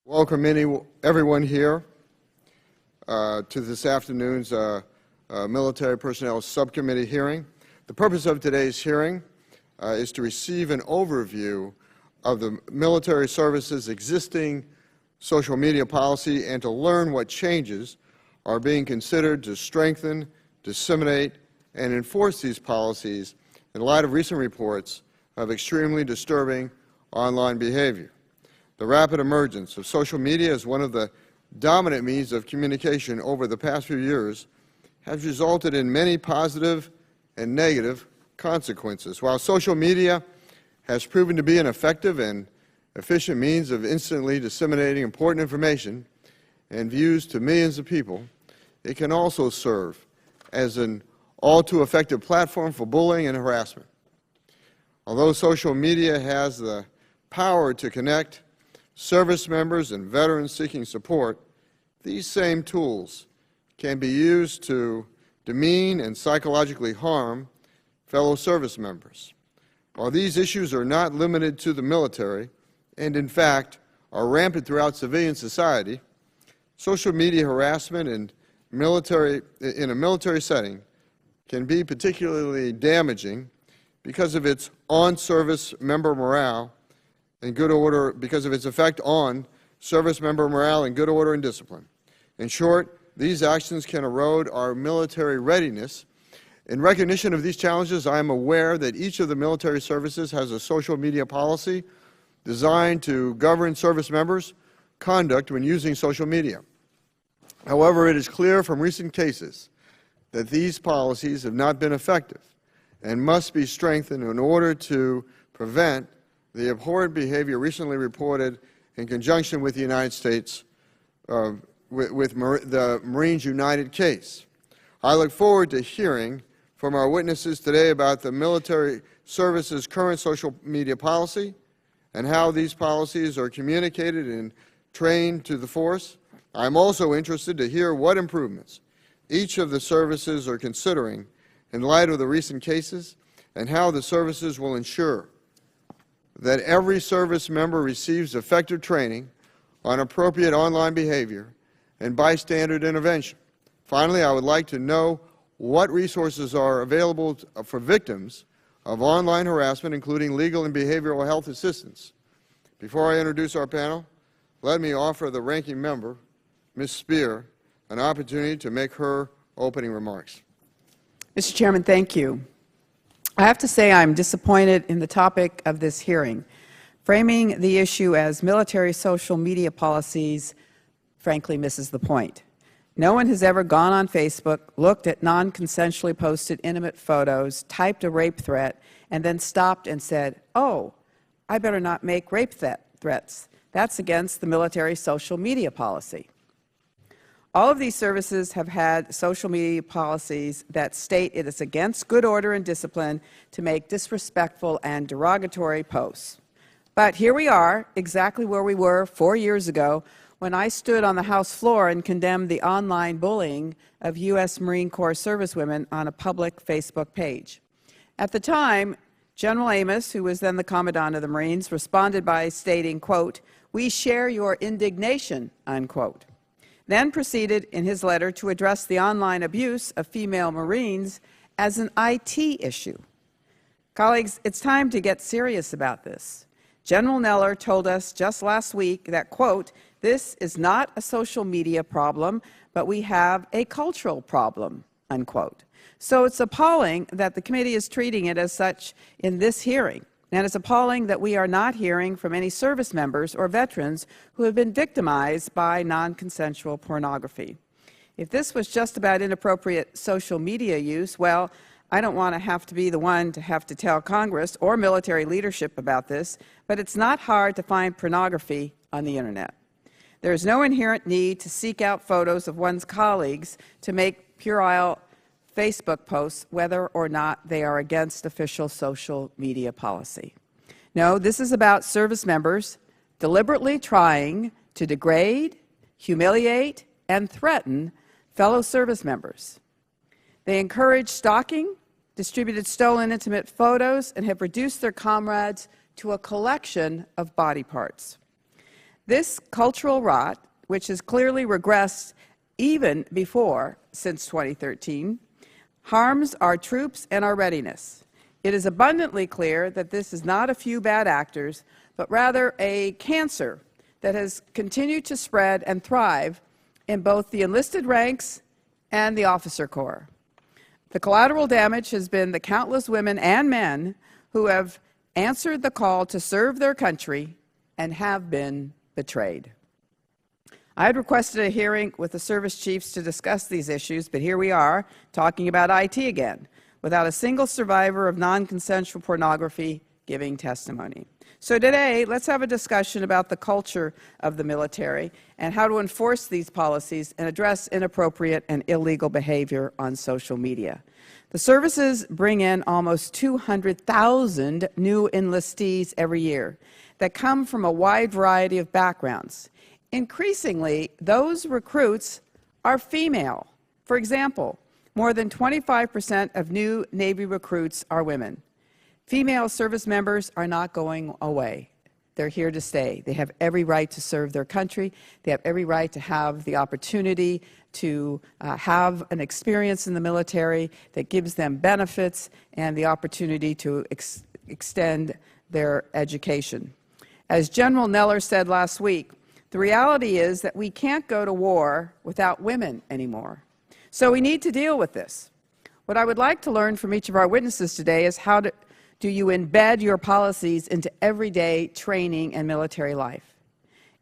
Welcome everyone here to this afternoon's Military Personnel Subcommittee hearing. The purpose of today's hearing is to receive an overview of the military service's existing social media policy and to learn what changes are being considered to strengthen, disseminate, and enforce these policies in light of recent reports of extremely disturbing online behavior. The rapid emergence of social media as one of the dominant means of communication over the past few years has resulted in many positive and negative consequences. While social media has proven to be an effective and efficient means of instantly disseminating important information and views to millions of people, it can also serve as an all-too-effective platform for bullying and harassment. Although social media has the power to connect service members and veterans seeking support, these same tools can be used to demean and psychologically harm fellow service members. While these issues are not limited to the military, and in fact are rampant throughout civilian society, social media harassment in a military setting can be particularly damaging because of its on-service member morale and good order, because of its effect on service member morale and good order and discipline. In short, these actions can erode our military readiness. In recognition of these challenges, I am aware that each of the military services has a social media policy designed to govern service members' conduct when using social media. However, it is clear from recent cases that these policies have not been effective and must be strengthened in order to prevent the abhorrent behavior recently reported in conjunction with the United States, with the Marines United case. I look forward to hearing from our witnesses today about the military service's current social media policy and how these policies are communicated and trained to the force. I'm also interested to hear what improvements each of the services are considering in light of the recent cases and how the services will ensure that every service member receives effective training on appropriate online behavior and bystander intervention. Finally, I would like to know what resources are available for victims of online harassment, including legal and behavioral health assistance. Before I introduce our panel, let me offer the ranking member, Ms. Spear, an opportunity to make her opening remarks. Mr. Chairman, thank you. I have to say I'm disappointed in the topic of this hearing. Framing the issue as military social media policies frankly misses the point. No one has ever gone on Facebook, looked at non-consensually posted intimate photos, typed a rape threat, and then stopped and said, "Oh, I better not make rape threats. That's against the military social media policy." All of these services have had social media policies that state it is against good order and discipline to make disrespectful and derogatory posts. But here we are, exactly where we were 4 years ago when I stood on the House floor and condemned the online bullying of U.S. Marine Corps servicewomen on a public Facebook page. At the time, General Amos, who was then the Commandant of the Marines, responded by stating, quote, "We share your indignation," unquote. Then proceeded in his letter to address the online abuse of female Marines as an IT issue. Colleagues, it's time to get serious about this. General Neller told us just last week that, quote, "This is not a social media problem, but we have a cultural problem," unquote. So it's appalling that the committee is treating it as such in this hearing. And it's appalling that we are not hearing from any service members or veterans who have been victimized by non-consensual pornography. If this was just about inappropriate social media use, well, I don't want to have to be the one to have to tell Congress or military leadership about this, but it's not hard to find pornography on the Internet. There is no inherent need to seek out photos of one's colleagues to make puerile Facebook posts, whether or not they are against official social media policy. No, this is about service members deliberately trying to degrade, humiliate, and threaten fellow service members. They encourage stalking, distributed stolen intimate photos, and have reduced their comrades to a collection of body parts. This cultural rot, which has clearly regressed even before since 2013, harms our troops and our readiness. It is abundantly clear that this is not a few bad actors, but rather a cancer that has continued to spread and thrive in both the enlisted ranks and the officer corps. The collateral damage has been the countless women and men who have answered the call to serve their country and have been betrayed. I had requested a hearing with the service chiefs to discuss these issues, but here we are talking about IT again, without a single survivor of non-consensual pornography giving testimony. So today, let's have a discussion about the culture of the military and how to enforce these policies and address inappropriate and illegal behavior on social media. The services bring in almost 200,000 new enlistees every year that come from a wide variety of backgrounds. Increasingly, those recruits are female. For example, more than 25% of new Navy recruits are women. Female service members are not going away. They're here to stay. They have every right to serve their country. They have every right to have the opportunity to have an experience in the military that gives them benefits and the opportunity to extend their education. As General Neller said last week, the reality is that we can't go to war without women anymore. So we need to deal with this. What I would like to learn from each of our witnesses today is how do you embed your policies into everyday training and military life?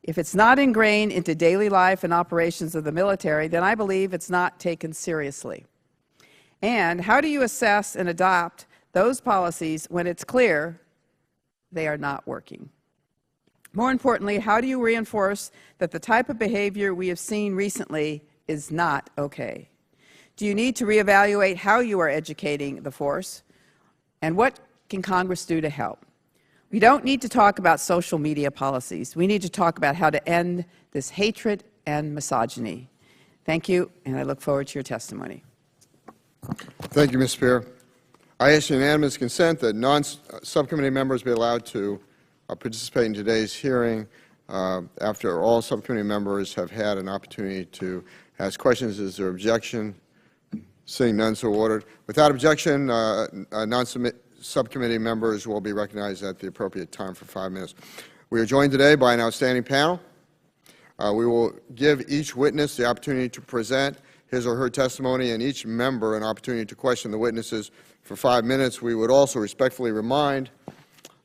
If it's not ingrained into daily life and operations of the military, then I believe it's not taken seriously. And how do you assess and adopt those policies when it's clear they are not working? More importantly, how do you reinforce that the type of behavior we have seen recently is not okay? Do you need to reevaluate how you are educating the force? And what can Congress do to help? We don't need to talk about social media policies. We need to talk about how to end this hatred and misogyny. Thank you, and I look forward to your testimony. Thank you, Ms. Spear. I ask unanimous consent that non-subcommittee members be allowed to participate in today's hearing after all subcommittee members have had an opportunity to ask questions. Is there objection? Seeing none, so ordered. Without objection, non-subcommittee members will be recognized at the appropriate time for 5 minutes. We are joined today by an outstanding panel. We will give each witness the opportunity to present his or her testimony and each member an opportunity to question the witnesses for 5 minutes. We would also respectfully remind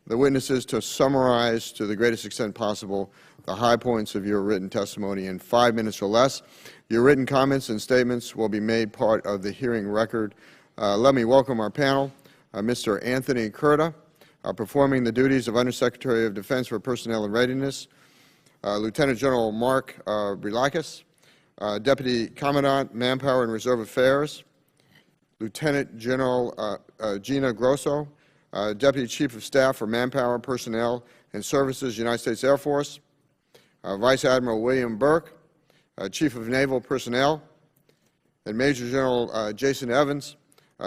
the witnesses to summarize to the greatest extent possible the high points of your written testimony in 5 minutes or less. Your written comments and statements will be made part of the hearing record. Let me welcome our panel, Mr. Anthony Curta, performing the duties of Undersecretary of Defense for Personnel and Readiness, Lieutenant General Mark Brilakis, Deputy Commandant, Manpower and Reserve Affairs, Lieutenant General Gina Grosso, Deputy Chief of Staff for Manpower, Personnel and Services, United States Air Force, Vice Admiral William Burke, Chief of Naval Personnel, and Major General Jason Evans,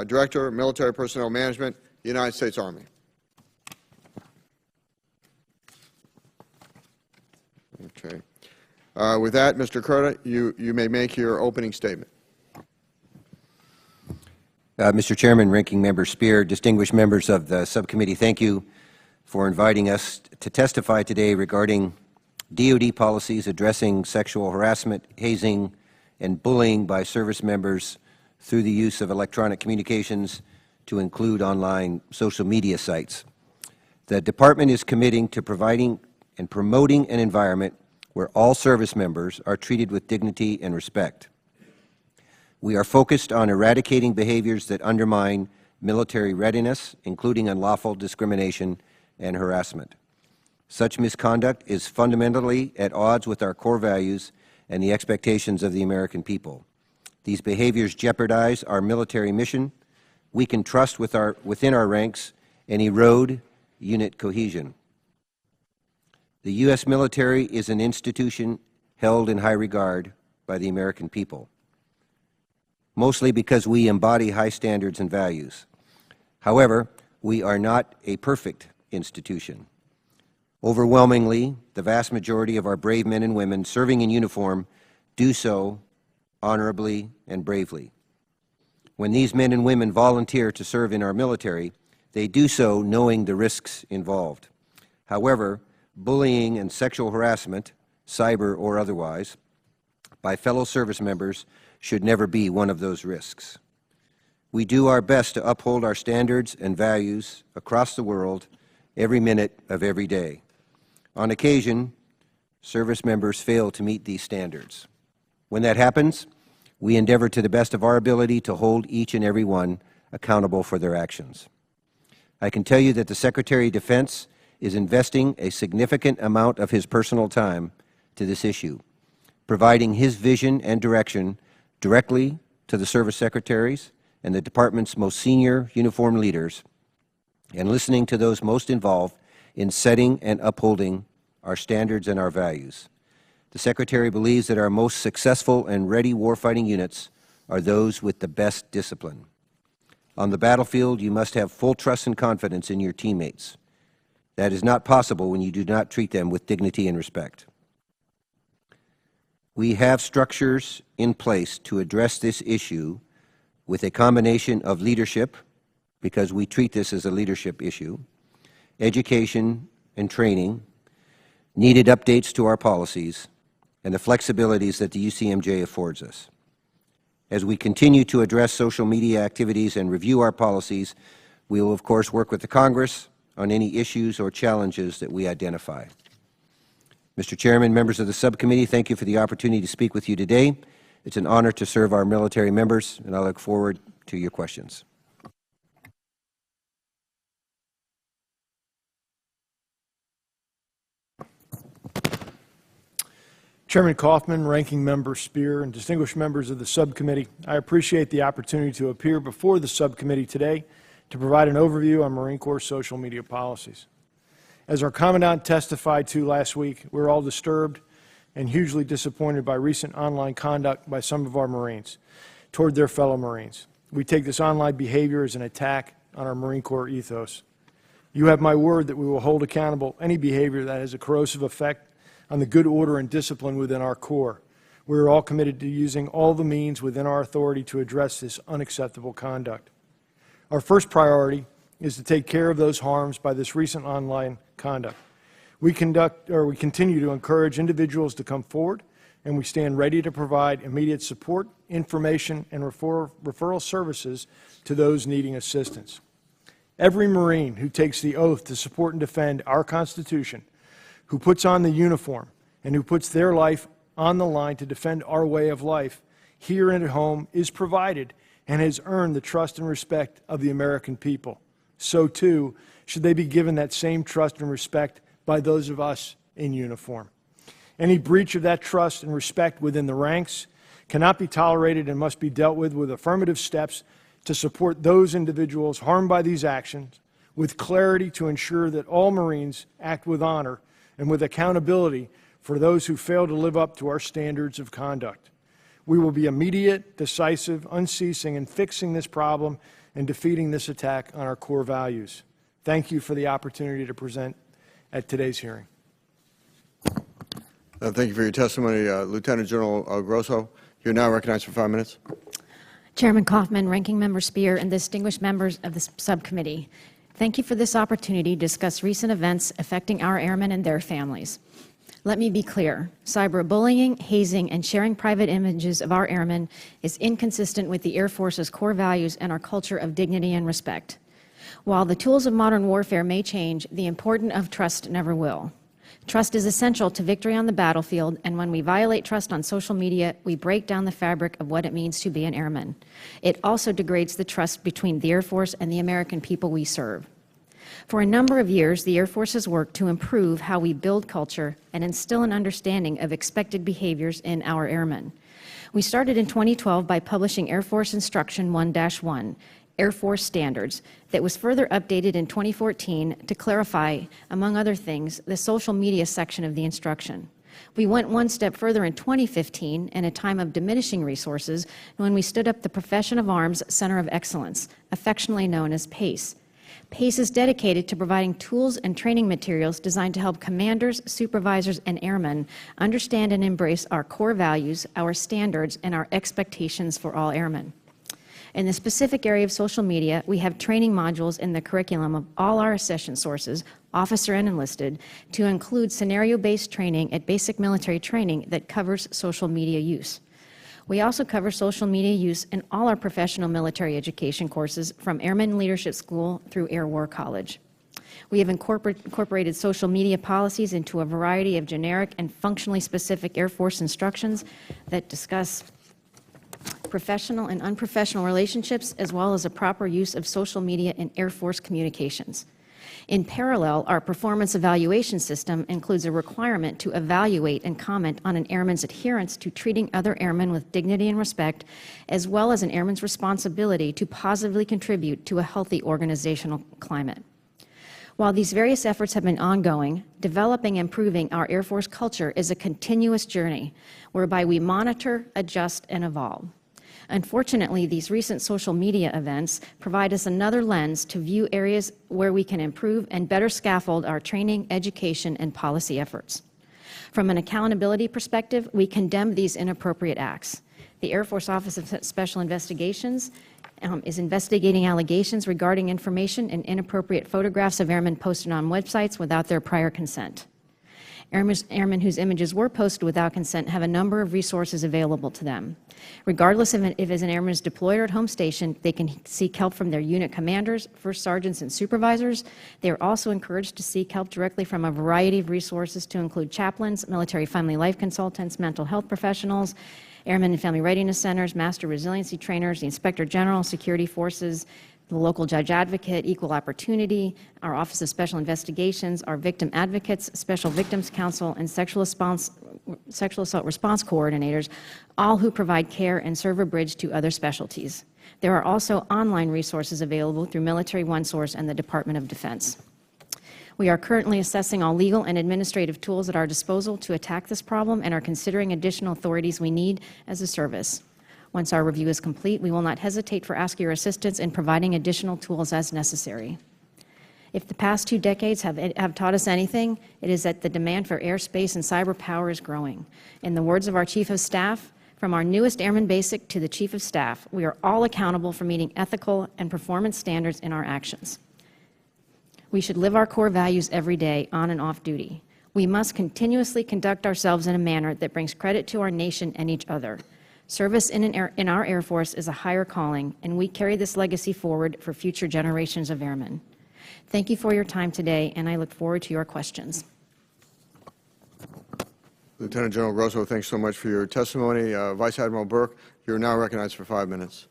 Director, Military Personnel Management, United States Army. Okay. With that, Mr. Curta, you may make your opening statement. Mr. Chairman, Ranking Member Spear, distinguished members of the subcommittee, thank you for inviting us to testify today regarding DoD policies addressing sexual harassment, hazing, and bullying by service members through the use of electronic communications to include online social media sites. The Department is committing to providing and promoting an environment where all service members are treated with dignity and respect. We are focused on eradicating behaviors that undermine military readiness, including unlawful discrimination and harassment. Such misconduct is fundamentally at odds with our core values and the expectations of the American people. These behaviors jeopardize our military mission, weaken trust within our ranks, and erode unit cohesion. The U.S. military is an institution held in high regard by the American people, mostly because we embody high standards and values. However, we are not a perfect institution. Overwhelmingly, the vast majority of our brave men and women serving in uniform do so honorably and bravely. When these men and women volunteer to serve in our military, they do so knowing the risks involved. However, bullying and sexual harassment, cyber or otherwise, by fellow service members should never be one of those risks. We do our best to uphold our standards and values across the world every minute of every day. On occasion, service members fail to meet these standards. When that happens, we endeavor to the best of our ability to hold each and every one accountable for their actions. I can tell you that the Secretary of Defense is investing a significant amount of his personal time to this issue, providing his vision and direction directly to the service secretaries and the department's most senior uniformed leaders, and listening to those most involved in setting and upholding our standards and our values. The Secretary believes that our most successful and ready warfighting units are those with the best discipline. On the battlefield, you must have full trust and confidence in your teammates. That is not possible when you do not treat them with dignity and respect. We have structures in place to address this issue with a combination of leadership, because we treat this as a leadership issue, education and training, needed updates to our policies, and the flexibilities that the UCMJ affords us. As we continue to address social media activities and review our policies, we will, of course, work with the Congress on any issues or challenges that we identify. Mr. Chairman, members of the subcommittee, thank you for the opportunity to speak with you today. It's an honor to serve our military members, and I look forward to your questions. Chairman Kaufman, Ranking Member Speer, and distinguished members of the subcommittee, I appreciate the opportunity to appear before the subcommittee today to provide an overview on Marine Corps social media policies. As our Commandant testified to last week, we're all disturbed and hugely disappointed by recent online conduct by some of our Marines toward their fellow Marines. We take this online behavior as an attack on our Marine Corps ethos. You have my word that we will hold accountable any behavior that has a corrosive effect on the good order and discipline within our Corps. We are all committed to using all the means within our authority to address this unacceptable conduct. Our first priority is to take care of those harms by this recent online conduct. We continue to encourage individuals to come forward, and we stand ready to provide immediate support, information, and referral services to those needing assistance. Every Marine who takes the oath to support and defend our Constitution, who puts on the uniform, and who puts their life on the line to defend our way of life here and at home is provided and has earned the trust and respect of the American people. So, too, should they be given that same trust and respect by those of us in uniform. Any breach of that trust and respect within the ranks cannot be tolerated and must be dealt with affirmative steps to support those individuals harmed by these actions, with clarity to ensure that all Marines act with honor and with accountability for those who fail to live up to our standards of conduct. We will be immediate, decisive, unceasing in fixing this problem and defeating this attack on our core values. Thank you for the opportunity to present at today's hearing. Thank you for your testimony, Lieutenant General Grosso. You're now recognized for 5 minutes. Chairman Kaufman, Ranking Member Speer, and distinguished members of the subcommittee, thank you for this opportunity to discuss recent events affecting our airmen and their families. Let me be clear. Cyberbullying, hazing, and sharing private images of our airmen is inconsistent with the Air Force's core values and our culture of dignity and respect. While the tools of modern warfare may change, the importance of trust never will. Trust is essential to victory on the battlefield, and when we violate trust on social media, we break down the fabric of what it means to be an airman. It also degrades the trust between the Air Force and the American people we serve. For a number of years, the Air Force has worked to improve how we build culture and instill an understanding of expected behaviors in our airmen. We started in 2012 by publishing Air Force Instruction 1-1, Air Force Standards, that was further updated in 2014 to clarify, among other things, the social media section of the instruction. We went one step further in 2015 in a time of diminishing resources when we stood up the Profession of Arms Center of Excellence, affectionately known as PACE. PACE is dedicated to providing tools and training materials designed to help commanders, supervisors, and airmen understand and embrace our core values, our standards, and our expectations for all airmen. In the specific area of social media, we have training modules in the curriculum of all our accession sources, officer and enlisted, to include scenario-based training at basic military training that covers social media use. We also cover social media use in all our professional military education courses from Airmen Leadership School through Air War College. We have incorporated social media policies into a variety of generic and functionally specific Air Force instructions that discuss professional and unprofessional relationships, as well as a proper use of social media in Air Force communications. In parallel, our performance evaluation system includes a requirement to evaluate and comment on an airman's adherence to treating other airmen with dignity and respect, as well as an airman's responsibility to positively contribute to a healthy organizational climate. While these various efforts have been ongoing, developing and improving our Air Force culture is a continuous journey whereby we monitor, adjust, and evolve. Unfortunately, these recent social media events provide us another lens to view areas where we can improve and better scaffold our training, education, and policy efforts. From an accountability perspective, we condemn these inappropriate acts. The Air Force Office of Special Investigations is investigating allegations regarding information and inappropriate photographs of airmen posted on websites without their prior consent. Airmen whose images were posted without consent have a number of resources available to them. Regardless of if an airman is deployed or at home station, they can seek help from their unit commanders, first sergeants, and supervisors. They are also encouraged to seek help directly from a variety of resources to include chaplains, military family life consultants, mental health professionals, Airmen and Family Readiness Centers, Master Resiliency Trainers, the Inspector General, Security Forces, the local judge advocate, Equal Opportunity, our Office of Special Investigations, our victim advocates, Special Victims Council, and sexual assault response coordinators, all who provide care and serve a bridge to other specialties. There are also online resources available through Military OneSource and the Department of Defense. We are currently assessing all legal and administrative tools at our disposal to attack this problem and are considering additional authorities we need as a service. Once our review is complete, we will not hesitate for asking your assistance in providing additional tools as necessary. If the past 2 decades have taught us anything, it is that the demand for airspace and cyber power is growing. In the words of our Chief of Staff, from our newest Airman Basic to the Chief of Staff, we are all accountable for meeting ethical and performance standards in our actions. We should live our core values every day, on and off duty. We must continuously conduct ourselves in a manner that brings credit to our nation and each other. Service in our Air Force is a higher calling, and we carry this legacy forward for future generations of airmen. Thank you for your time today, and I look forward to your questions. Lieutenant General Grosso, thanks so much for your testimony. Vice Admiral Burke, you're now recognized for 5 minutes.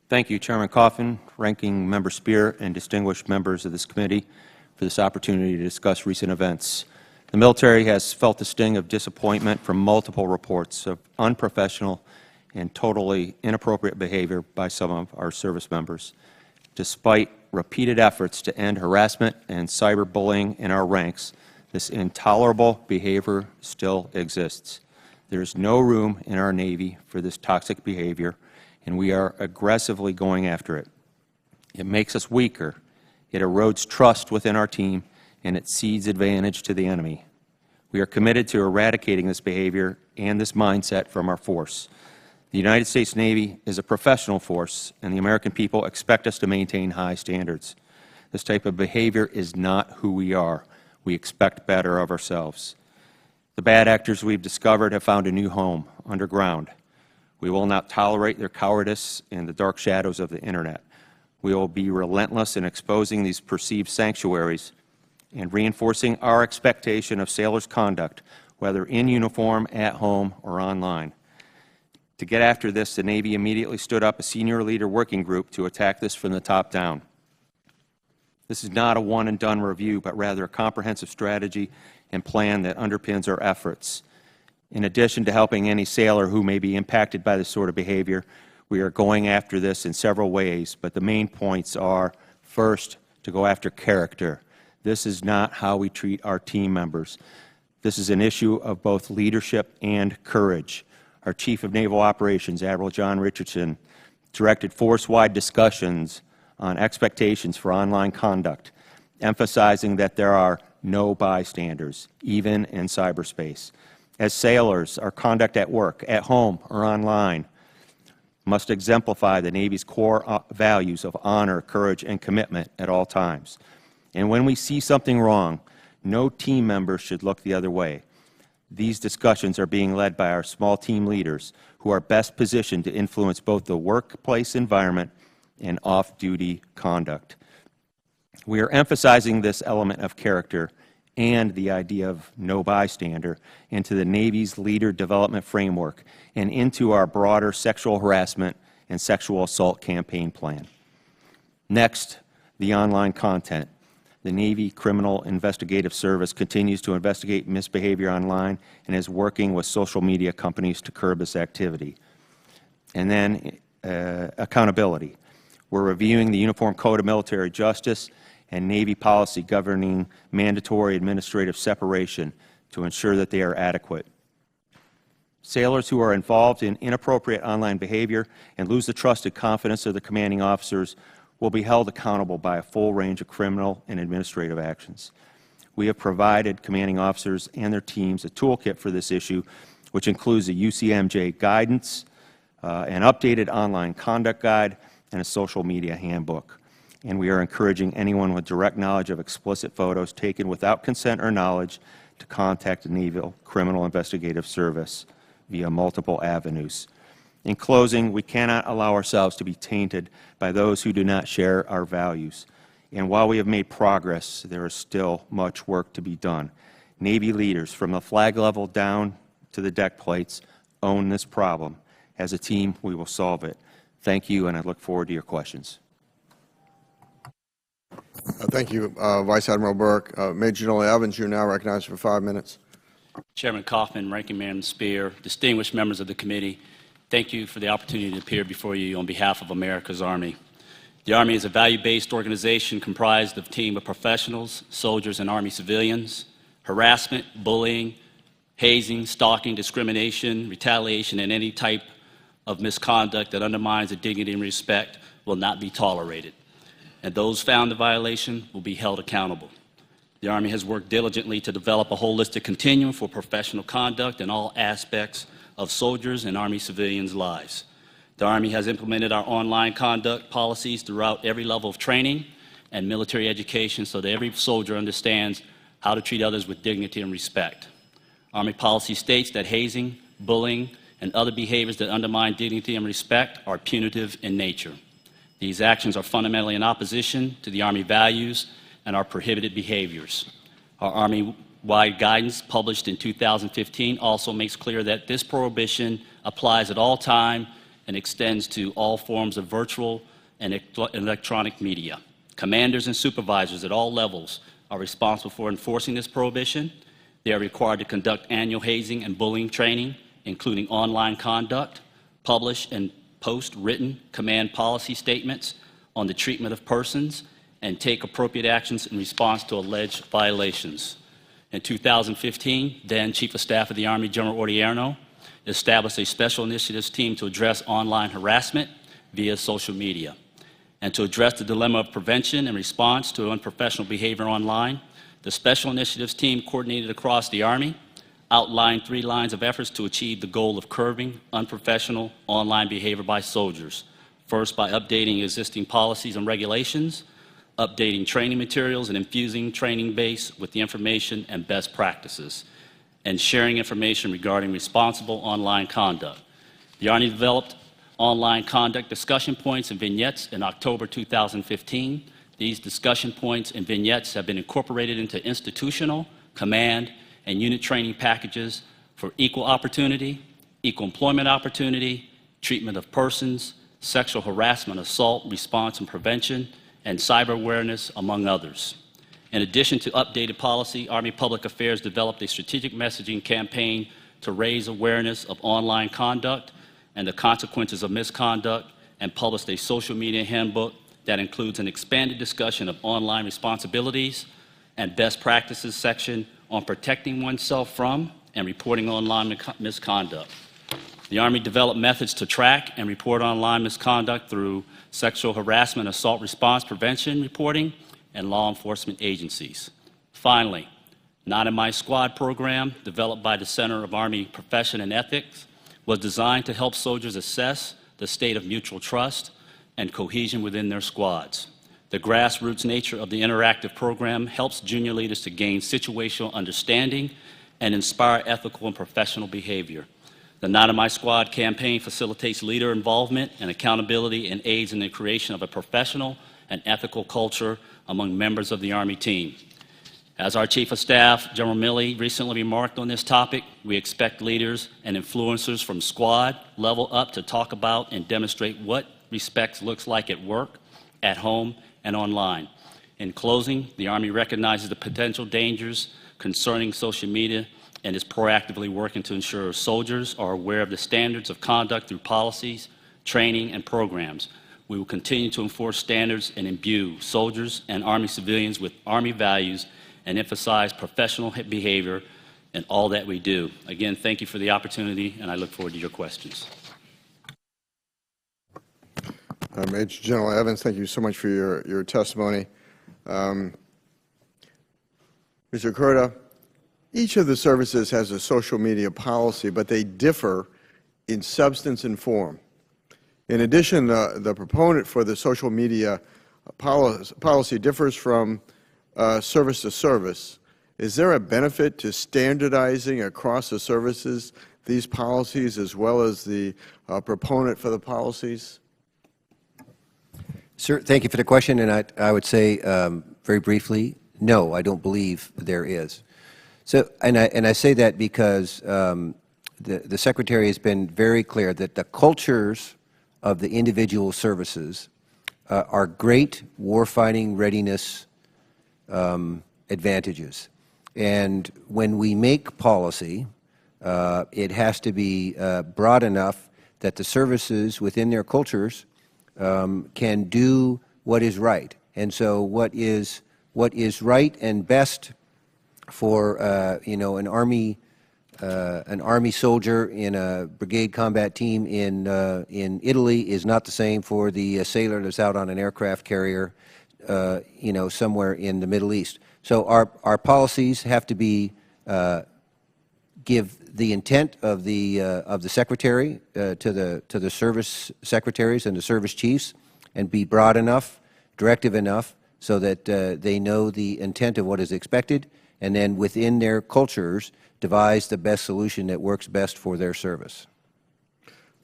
Thank you, Chairman Coffin, Ranking Member Speer, and distinguished members of this committee for this opportunity to discuss recent events. The military has felt the sting of disappointment from multiple reports of unprofessional and totally inappropriate behavior by some of our service members. Despite repeated efforts to end harassment and cyberbullying in our ranks, this intolerable behavior still exists. There is no room in our Navy for this toxic behavior, and we are aggressively going after it. It makes us weaker, it erodes trust within our team, and it cedes advantage to the enemy. We are committed to eradicating this behavior and this mindset from our force. The United States Navy is a professional force, and the American people expect us to maintain high standards. This type of behavior is not who we are. We expect better of ourselves. The bad actors we've discovered have found a new home, underground. We will not tolerate their cowardice in the dark shadows of the Internet. We will be relentless in exposing these perceived sanctuaries and reinforcing our expectation of sailors' conduct, whether in uniform, at home, or online. To get after this, the Navy immediately stood up a senior leader working group to attack this from the top down. This is not a one-and-done review, but rather a comprehensive strategy and plan that underpins our efforts. In addition to helping any sailor who may be impacted by this sort of behavior, we are going after this in several ways, but the main points are, first, to go after character. This is not how we treat our team members. This is an issue of both leadership and courage. Our Chief of Naval Operations, Admiral John Richardson, directed force-wide discussions on expectations for online conduct, emphasizing that there are no bystanders, even in cyberspace. As sailors, our conduct at work, at home, or online must exemplify the Navy's core values of honor, courage, and commitment at all times. And when we see something wrong, no team member should look the other way. These discussions are being led by our small team leaders, who are best positioned to influence both the workplace environment and off-duty conduct. We are emphasizing this element of character and the idea of no bystander into the Navy's leader development framework and into our broader sexual harassment and sexual assault campaign plan. Next, the online content. The Navy Criminal Investigative Service continues to investigate misbehavior online and is working with social media companies to curb this activity. And then accountability. We're reviewing the Uniform Code of Military Justice and Navy policy governing mandatory administrative separation to ensure that they are adequate. Sailors who are involved in inappropriate online behavior and lose the trust and confidence of the commanding officers will be held accountable by a full range of criminal and administrative actions. We have provided commanding officers and their teams a toolkit for this issue, which includes a UCMJ guidance, an updated online conduct guide, and a social media handbook. And we are encouraging anyone with direct knowledge of explicit photos taken without consent or knowledge to contact the Naval Criminal Investigative Service via multiple avenues. In closing, we cannot allow ourselves to be tainted by those who do not share our values. And while we have made progress, there is still much work to be done. Navy leaders, from the flag level down to the deck plates, own this problem. As a team, we will solve it. Thank you, and I look forward to your questions. Thank you, Vice Admiral Burke. Major General Evans, you're now recognized for 5 minutes. Chairman Kaufman, Ranking Member Spear, distinguished members of the committee, thank you for the opportunity to appear before you on behalf of America's Army. The Army is a value-based organization comprised of a team of professionals, soldiers, and Army civilians. Harassment, bullying, hazing, stalking, discrimination, retaliation, and any type of misconduct that undermines the dignity and respect will not be tolerated, and those found in violation will be held accountable. The Army has worked diligently to develop a holistic continuum for professional conduct in all aspects of soldiers and Army civilians' lives. The Army has implemented our online conduct policies throughout every level of training and military education so that every soldier understands how to treat others with dignity and respect. Army policy states that hazing, bullying, and other behaviors that undermine dignity and respect are punitive in nature. These actions are fundamentally in opposition to the Army values and are prohibited behaviors. Our Army-wide guidance published in 2015 also makes clear that this prohibition applies at all time and extends to all forms of virtual and electronic media. Commanders and supervisors at all levels are responsible for enforcing this prohibition. They are required to conduct annual hazing and bullying training, including online conduct, publish and post written command policy statements on the treatment of persons, and take appropriate actions in response to alleged violations. In 2015, then Chief of Staff of the Army, General Odierno, established a special initiatives team to address online harassment via social media. And to address the dilemma of prevention and response to unprofessional behavior online, the special initiatives team coordinated across the Army outlined 3 lines of efforts to achieve the goal of curbing unprofessional online behavior by soldiers. First, by updating existing policies and regulations, updating training materials and infusing training base with the information and best practices, and sharing information regarding responsible online conduct. The Army developed online conduct discussion points and vignettes in October 2015. These discussion points and vignettes have been incorporated into institutional, command, and unit training packages for equal opportunity, equal employment opportunity, treatment of persons, sexual harassment, assault, response and prevention, and cyber awareness, among others. In addition to updated policy, Army Public Affairs developed a strategic messaging campaign to raise awareness of online conduct and the consequences of misconduct, and published a social media handbook that includes an expanded discussion of online responsibilities and best practices section on protecting oneself from and reporting online misconduct. The Army developed methods to track and report online misconduct through sexual harassment, assault response prevention reporting, and law enforcement agencies. Finally, Not in My Squad program, developed by the Center of Army Profession and Ethics, was designed to help soldiers assess the state of mutual trust and cohesion within their squads. The grassroots nature of the interactive program helps junior leaders to gain situational understanding and inspire ethical and professional behavior. The Not in My Squad campaign facilitates leader involvement and accountability and aids in the creation of a professional and ethical culture among members of the Army team. As our Chief of Staff, General Milley, recently remarked on this topic, we expect leaders and influencers from squad level up to talk about and demonstrate what respect looks like at work, at home, and online. In closing, the Army recognizes the potential dangers concerning social media and is proactively working to ensure soldiers are aware of the standards of conduct through policies, training, and programs. We will continue to enforce standards and imbue soldiers and Army civilians with Army values and emphasize professional behavior in all that we do. Again, thank you for the opportunity, and I look forward to your questions. Major General Evans, thank you so much for your testimony. Mr. Curda, each of the services has a social media policy, but they differ in substance and form. In addition, the proponent for the social media policy differs from service to service. Is there a benefit to standardizing across the services these policies as well as the proponent for the policies? Sir, thank you for the question, and I would say very briefly, no, I don't believe there is. So, and I say that because the Secretary has been very clear that the cultures of the individual services are great warfighting readiness advantages. And when we make policy, it has to be broad enough that the services within their cultures can do what is right. And so what is right and best for you know, an army soldier in a brigade combat team in Italy is not the same for the sailor that's out on an aircraft carrier you know, somewhere in the Middle East. So our policies have to be give the intent of the Secretary to the service secretaries and the service chiefs, and be broad enough, directive enough, so that they know the intent of what is expected, and then within their cultures devise the best solution that works best for their service.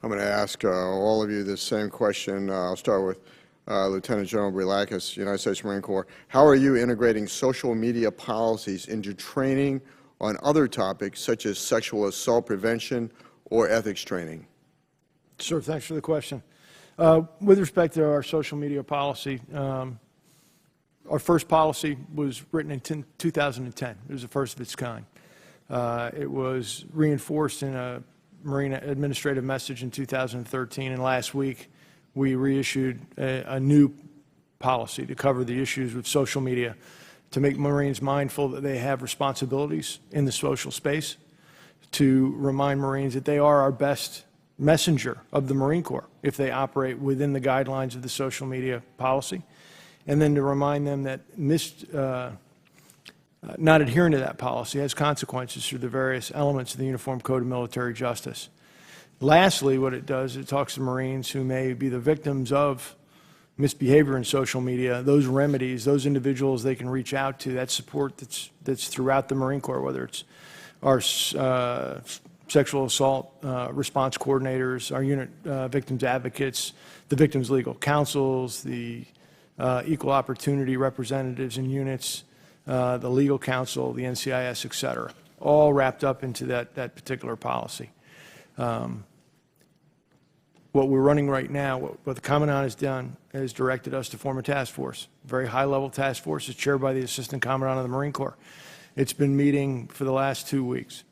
I'm going to ask all of you this same question. I'll start with Lieutenant General Brilakis, United States Marine Corps. How are you integrating social media policies into training on other topics such as sexual assault prevention or ethics training? Sir, thanks for the question. With respect to our social media policy, our first policy was written in 2010. It was the first of its kind. It was reinforced in a Marine administrative message in 2013, and last week we reissued a new policy to cover the issues with social media, to make Marines mindful that they have responsibilities in the social space, to remind Marines that they are our best messenger of the Marine Corps if they operate within the guidelines of the social media policy, and then to remind them that not adhering to that policy has consequences through the various elements of the Uniform Code of Military Justice. Lastly, what it does, it talks to Marines who may be the victims of misbehavior in social media, those remedies, those individuals they can reach out to, that support that's throughout the Marine Corps, whether it's our sexual assault response coordinators, our unit victims advocates, the victims legal counsels, the equal opportunity representatives in units, the legal counsel, the NCIS, et cetera, all wrapped up into that particular policy. What we're running right now, what the Commandant has done, has directed us to form a task force, a very high-level task force. It's chaired by the Assistant Commandant of the Marine Corps. It's been meeting for the last 2 weeks.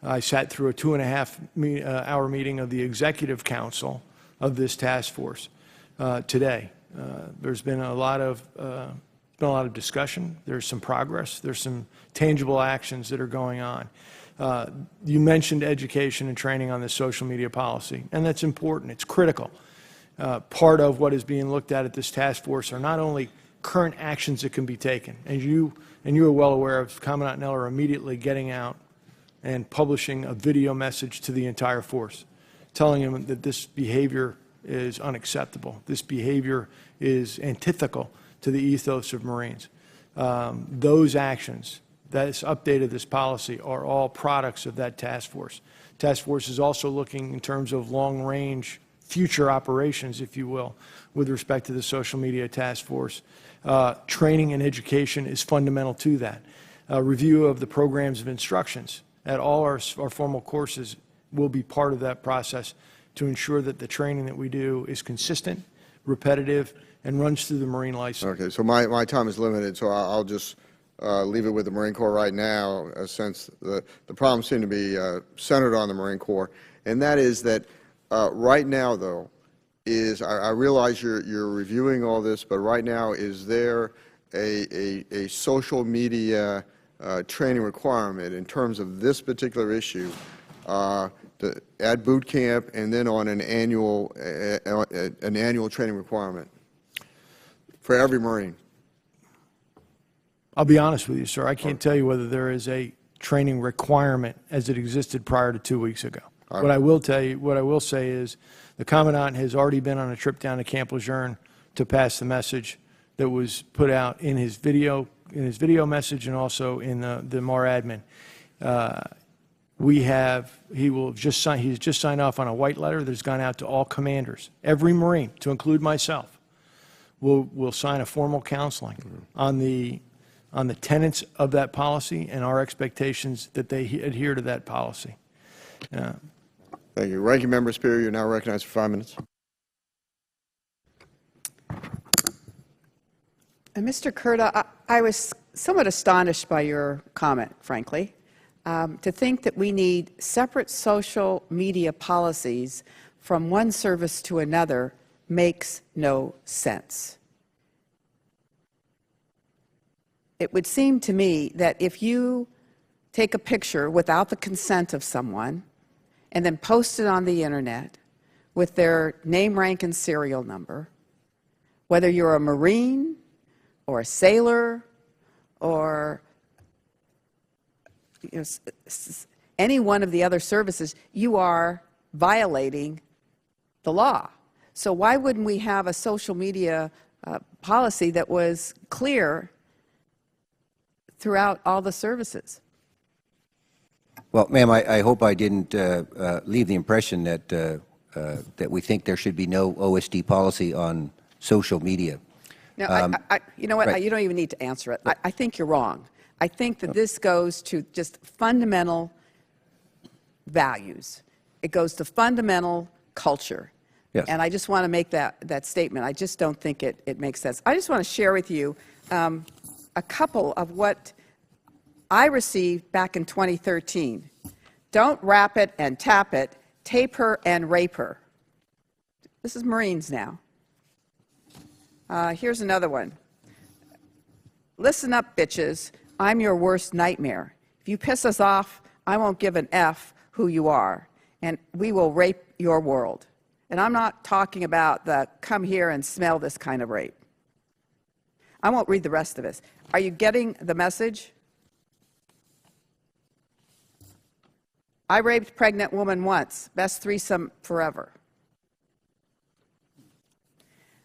I sat through a 2.5-hour meeting of the Executive Council of this task force today. There's been a lot of discussion. There's some progress. There's some tangible actions that are going on. You mentioned education and training on this social media policy, and that's important. It's critical. Part of what is being looked at this task force are not only current actions that can be taken, and you are well aware of, Commandant and Eller immediately getting out and publishing a video message to the entire force, telling them that this behavior is unacceptable. This behavior is antithetical to the ethos of Marines. Those actions, that's updated this policy, are all products of that task force. Task force is also looking in terms of long-range future operations, if you will, with respect to the social media task force. Training and education is fundamental to that. Review of the programs of instructions at all our formal courses will be part of that process to ensure that the training that we do is consistent, repetitive, and runs through the Marine license. Okay, so my time is limited, so I'll just leave it with the Marine Corps right now, since the problems seem to be centered on the Marine Corps. And that is that right now, though, I realize you're reviewing all this, but right now, is there a social media training requirement in terms of this particular issue at boot camp and then on an annual training requirement for every Marine? I'll be honest with you, sir. I can't tell you whether there is a training requirement as it existed prior to 2 weeks ago. What I will tell you, what I will say is, the Commandant has already been on a trip down to Camp Lejeune to pass the message that was put out in his video message and also in the MAR admin. He's just signed off on a white letter that's gone out to all commanders. Every Marine, to include myself, will sign a formal counseling on the tenets of that policy and our expectations that they adhere to that policy. Thank you. Ranking Member Spear, you're now recognized for 5 minutes. Mr. Kurta, I was somewhat astonished by your comment, frankly. To think that we need separate social media policies from one service to another makes no sense. It would seem to me that if you take a picture without the consent of someone and then post it on the internet with their name, rank, and serial number, whether you're a Marine or a sailor or any one of the other services, you are violating the law. So why wouldn't we have a social media policy that was clear throughout all the services? Well, ma'am, I hope I didn't leave the impression that that we think there should be no OSD policy on social media. No, you know what? Right. You don't even need to answer it. I think you're wrong. I think that this goes to just fundamental values. It goes to fundamental culture. Yes. And I just want to make that statement. I just don't think it makes sense. I just want to share with you a couple of what I received back in 2013. Don't wrap it and tap it, tape her and rape her. This is Marines now. Here's another one. Listen up, bitches. I'm your worst nightmare. If you piss us off, I won't give an F who you are, and we will rape your world. And I'm not talking about the come here and smell this kind of rape. I won't read the rest of this. Are you getting the message? I raped pregnant woman once. Best threesome forever.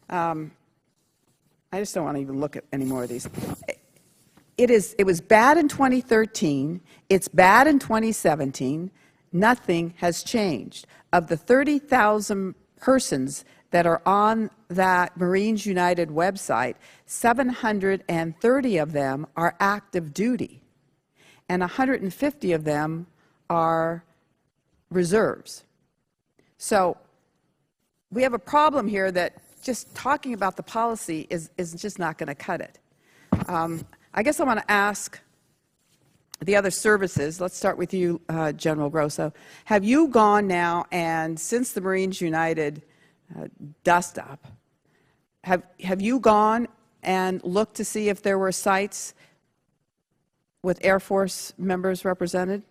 I just don't want to even look at any more of these. It was bad in 2013. It's bad in 2017. Nothing has changed. Of the 30,000 persons that are on that Marines United website, 730 of them are active duty, and 150 of them are reserves. So we have a problem here that just talking about the policy is just not going to cut it. I guess I want to ask the other services. Let's start with you, General Grosso. Have you gone now, and since the Marines United dust-up, have you gone and looked to see if there were sites with Air Force members represented?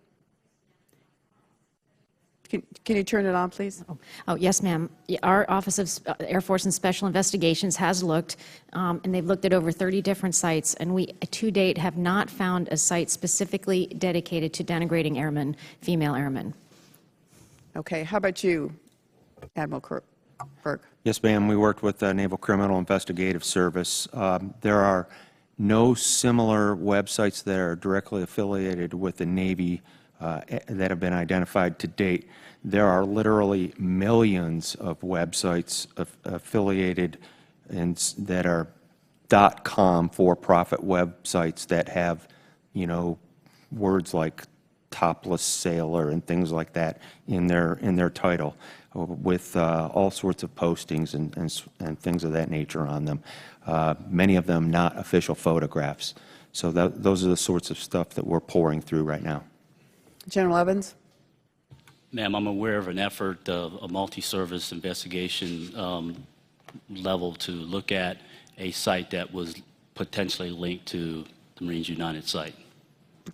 Can you turn it on, please? Oh, yes, ma'am. Our Office of Air Force and Special Investigations has looked, and they've looked at over 30 different sites, and we, to date, have not found a site specifically dedicated to denigrating airmen, female airmen. Okay, how about you, Admiral Burke? Yes, ma'am. We worked with the Naval Criminal Investigative Service. There are no similar websites that are directly affiliated with the Navy that have been identified to date. There are literally millions of websites affiliated and that are .com for-profit websites that have, you know, words like topless sailor and things like that in their title, with all sorts of postings and things of that nature on them. Many of them not official photographs. So those are the sorts of stuff that we're pouring through right now. General Evans? Ma'am, I'm aware of an effort of a multi-service investigation level to look at a site that was potentially linked to the Marines United site.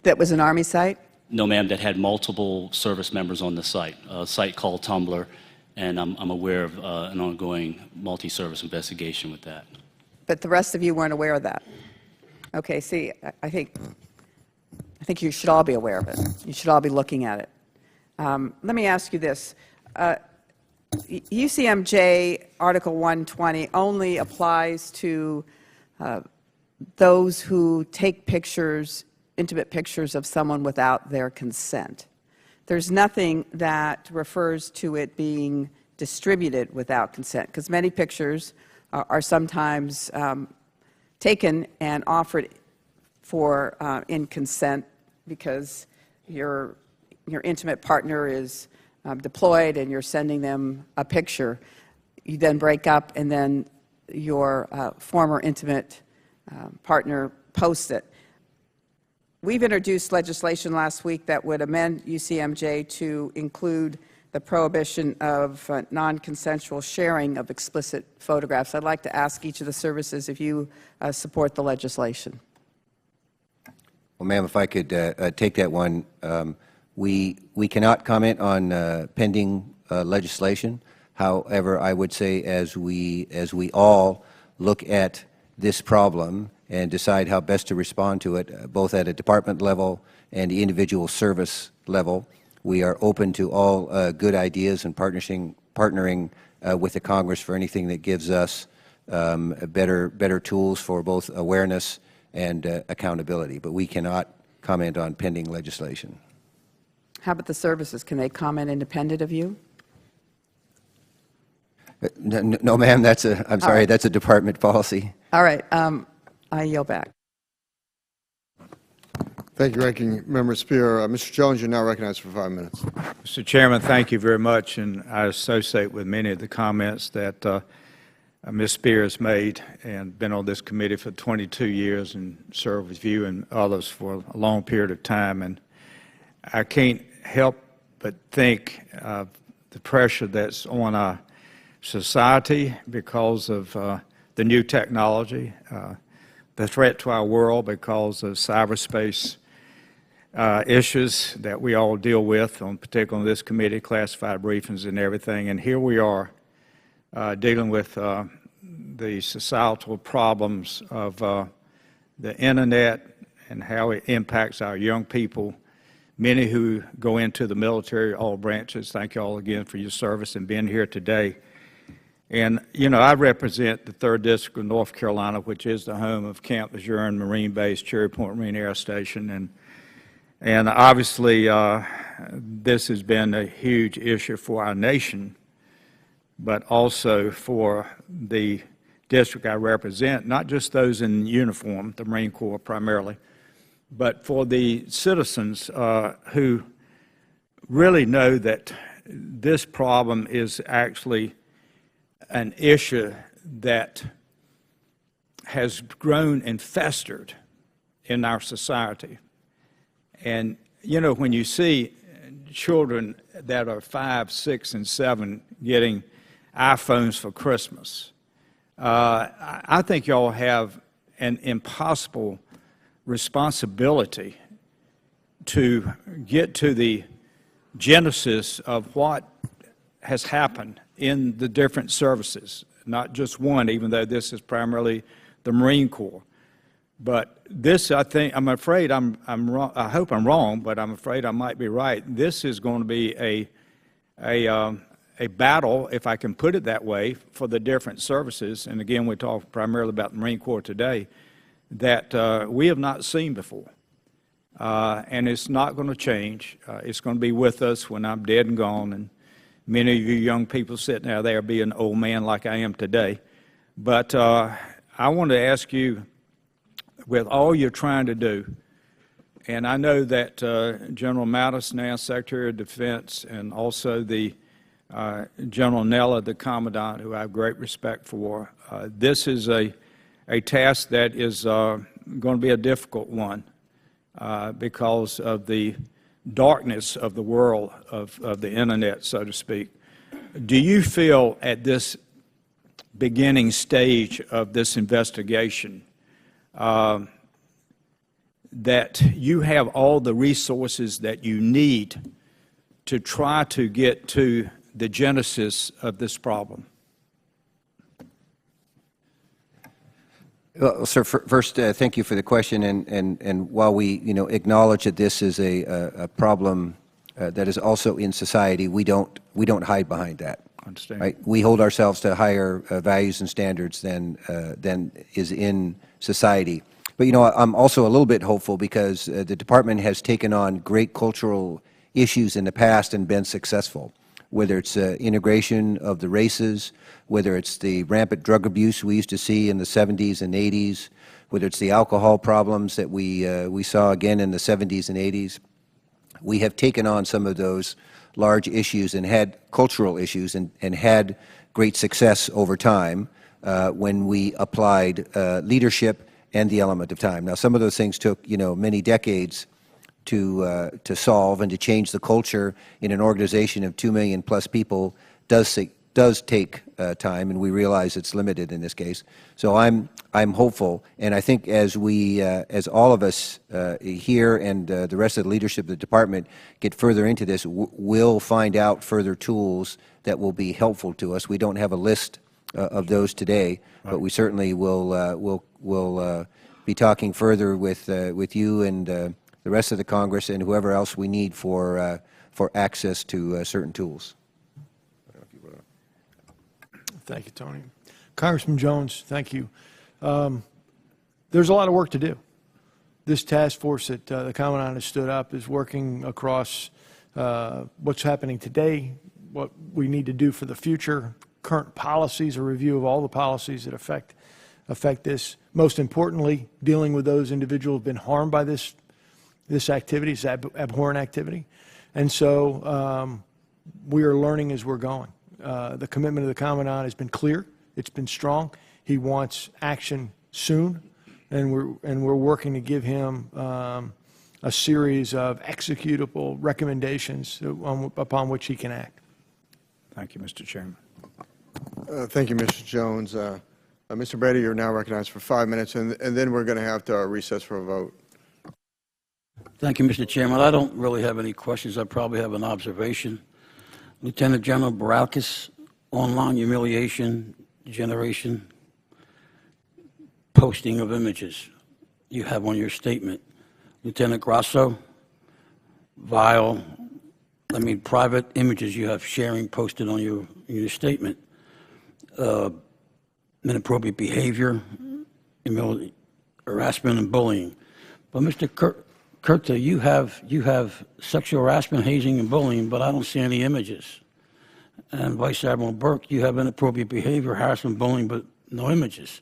That was an Army site? No, ma'am, that had multiple service members on the site, a site called Tumblr, and I'm aware of an ongoing multi-service investigation with that. But the rest of you weren't aware of that? Okay, see, I think you should all be aware of it. You should all be looking at it. Let me ask you this. UCMJ Article 120 only applies to those who take pictures, intimate pictures of someone without their consent. There's nothing that refers to it being distributed without consent, because many pictures are sometimes taken and offered for in consent because your intimate partner is deployed and you're sending them a picture. You then break up and then your former intimate partner posts it. We've introduced legislation last week that would amend UCMJ to include the prohibition of non-consensual sharing of explicit photographs. I'd like to ask each of the services if you support the legislation. Well, ma'am, if I could take that one. We cannot comment on pending legislation. However, I would say as we all look at this problem and decide how best to respond to it, both at a department level and the individual service level, we are open to all good ideas and partnering with the Congress for anything that gives us better tools for both awareness and accountability. But we cannot comment on pending legislation. How about the services? Can they comment independent of you? No, ma'am, I'm sorry, that's a department policy. All right, I yield back. Thank you, Ranking Member Spear. Mr. Jones, you're now recognized for 5 minutes. Mr. Chairman, thank you very much, and I associate with many of the comments that Ms. Spear has made, and been on this committee for 22 years and served with you and others for a long period of time. And I can't help but think of the pressure that's on our society because of the new technology, the threat to our world because of cyberspace issues that we all deal with, particularly on this committee, classified briefings and everything. And here we are dealing with the societal problems of the Internet and how it impacts our young people, many who go into the military, all branches. Thank you all again for your service and being here today. And, you know, I represent the 3rd District of North Carolina, which is the home of Camp Lejeune Marine Base, Cherry Point Marine Air Station. And obviously, this has been a huge issue for our nation, but also for the district I represent, not just those in uniform, the Marine Corps primarily, but for the citizens who really know that this problem is actually an issue that has grown and festered in our society. And, you know, when you see children that are 5, 6, and 7 getting iPhones for Christmas, I think y'all have an impossible responsibility to get to the genesis of what has happened in the different services, not just one, even though this is primarily the Marine Corps. But this, I'm afraid I'm wrong. I hope I'm wrong, but I'm afraid I might be right. This is going to be a battle, if I can put it that way, for the different services. And again, we talk primarily about the Marine Corps today, that we have not seen before. And it's not going to change. It's going to be with us when I'm dead and gone. And many of you young people sitting out there be an old man like I am today. But I want to ask you, with all you're trying to do, and I know that General Mattis, now Secretary of Defense, and also the General Nella, the Commandant, who I have great respect for, this is a task that is going to be a difficult one because of the darkness of the world of the Internet, so to speak. Do you feel at this beginning stage of this investigation that you have all the resources that you need to try to get to the genesis of this problem? Well, sir, first, thank you for the question. And while we, acknowledge that this is a problem that is also in society, we don't hide behind that. Understand. Right? We hold ourselves to higher values and standards than is in society. But I'm also a little bit hopeful because the department has taken on great cultural issues in the past and been successful. Whether it's integration of the races, whether it's the rampant drug abuse we used to see in the 70s and 80s, whether it's the alcohol problems that we saw again in the 70s and 80s. We have taken on some of those large issues and had cultural issues and had great success over time when we applied leadership and the element of time. Now, some of those things took, many decades to solve, and to change the culture in an organization of 2 million plus people does take time, and we realize it's limited in this case. So I'm hopeful, and I think as all of us here and the rest of the leadership of the department get further into this, we'll find out further tools that will be helpful to us. We don't have a list of those today, but we certainly will be talking further with you and the rest of the Congress and whoever else we need for access to certain tools. Thank you, Tony. Congressman Jones, thank you. There's a lot of work to do. This task force that the Commandant has stood up is working across what's happening today, what we need to do for the future, current policies, a review of all the policies that affect this. Most importantly, dealing with those individuals who have been harmed by this activity, this abhorrent activity. And so we are learning as we're going. The commitment of the Commandant has been clear. It's been strong. He wants action soon, and we're working to give him a series of executable recommendations upon which he can act. Thank you, Mr. Chairman. Thank you, Mr. Jones. Mr. Brady, you're now recognized for 5 minutes, and then we're going to have to recess for a vote. Thank you, Mr. Chairman. I don't really have any questions. I probably have an observation. Lieutenant General Barakis, online humiliation, generation, posting of images you have on your statement. Lieutenant Grasso, vile, private images you have sharing posted on your statement. Inappropriate behavior, harassment and bullying. But Mr. Kurta, you have sexual harassment, hazing, and bullying, but I don't see any images. And Vice Admiral Burke, you have inappropriate behavior, harassment, bullying, but no images.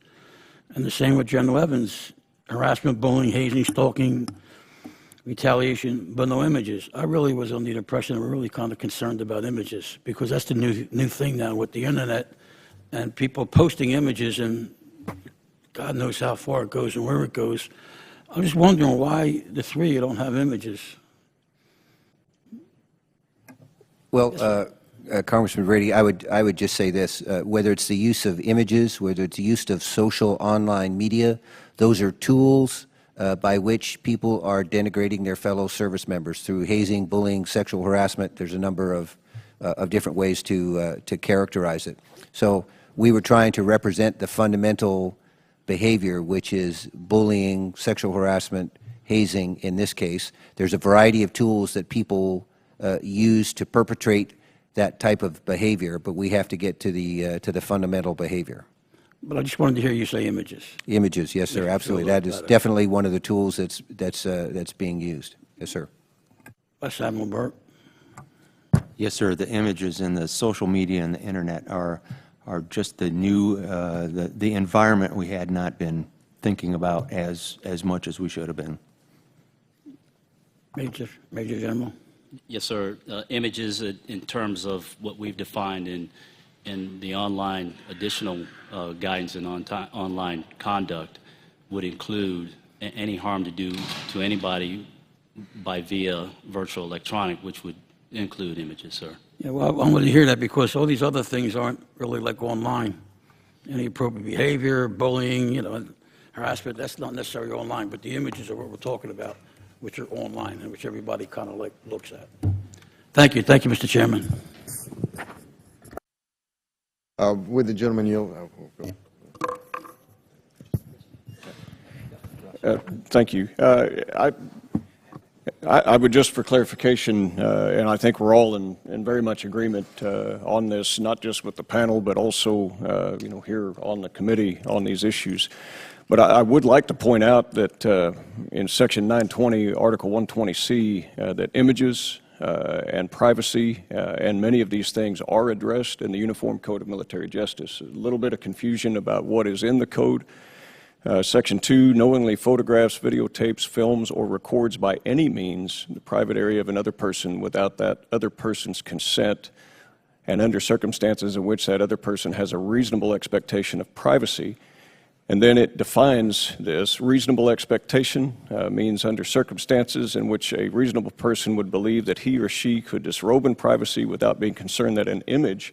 And the same with General Evans, harassment, bullying, hazing, stalking, retaliation, but no images. I really was under the impression, I'm really kind of concerned about images, because that's the new thing now with the Internet, and people posting images, and God knows how far it goes and where it goes. I'm just wondering why the three of you don't have images. Well, Congressman Brady, I would just say this: whether it's the use of images, whether it's the use of social online media, those are tools by which people are denigrating their fellow service members through hazing, bullying, sexual harassment. There's a number of different ways to characterize it. So we were trying to represent the fundamental behavior, which is bullying, sexual harassment, hazing in this case. There's a variety of tools that people use to perpetrate that type of behavior, but we have to get to the fundamental behavior. But I just wanted to hear you say images. Images, yes, sir, Yeah, absolutely. feel a That little is better. definitely one of the tools that's being used. Yes, sir. Vice Admiral Burke. Yes, sir. The images in the social media and the internet are just the new the environment we had not been thinking about as much as we should have been. Major General. Yes, sir. Images in terms of what we've defined in the online additional guidance and online conduct would include any harm to do to anybody by via virtual electronic, which would include images, sir. Yeah, well, I wanted to hear that because all these other things aren't really like online. Any appropriate behavior, bullying, harassment, that's not necessarily online, but the images are what we're talking about, which are online and which everybody kind of like looks at. Thank you, Mr. Chairman. Would the gentleman yield? Thank you. I would just for clarification, and I think we're all in very much agreement on this, not just with the panel, but also here on the committee on these issues. But I would like to point out that in Section 920, Article 120C, that images and privacy and many of these things are addressed in the Uniform Code of Military Justice. A little bit of confusion about what is in the code. Section 2, knowingly photographs, videotapes, films, or records by any means the private area of another person without that other person's consent and under circumstances in which that other person has a reasonable expectation of privacy. And then it defines this. Reasonable expectation means under circumstances in which a reasonable person would believe that he or she could disrobe in privacy without being concerned that an image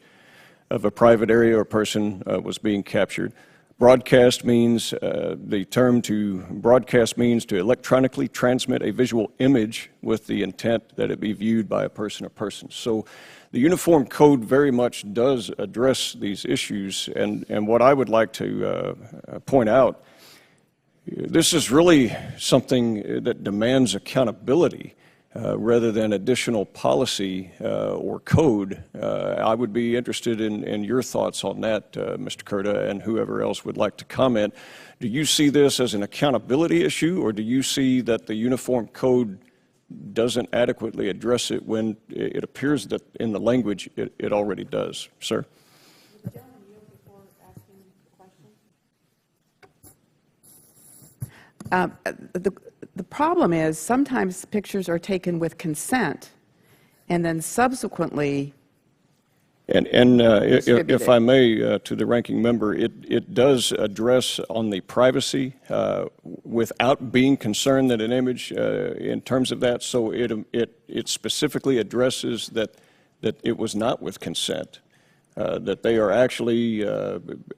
of a private area or person was being captured. Broadcast means, the term to broadcast means to electronically transmit a visual image with the intent that it be viewed by a person or persons. So the Uniform Code very much does address these issues, and what I would like to point out, this is really something that demands accountability rather than additional policy or code. I would be interested in your thoughts on that, Mr. Curta, and whoever else would like to comment. Do you see this as an accountability issue, or do you see that the Uniform Code doesn't adequately address it when it appears that in the language it already does? Sir? The problem is sometimes pictures are taken with consent and then subsequently And if I may, to the ranking member, it does address on the privacy without being concerned that an image in terms of that. So it specifically addresses that it was not with consent, that they are actually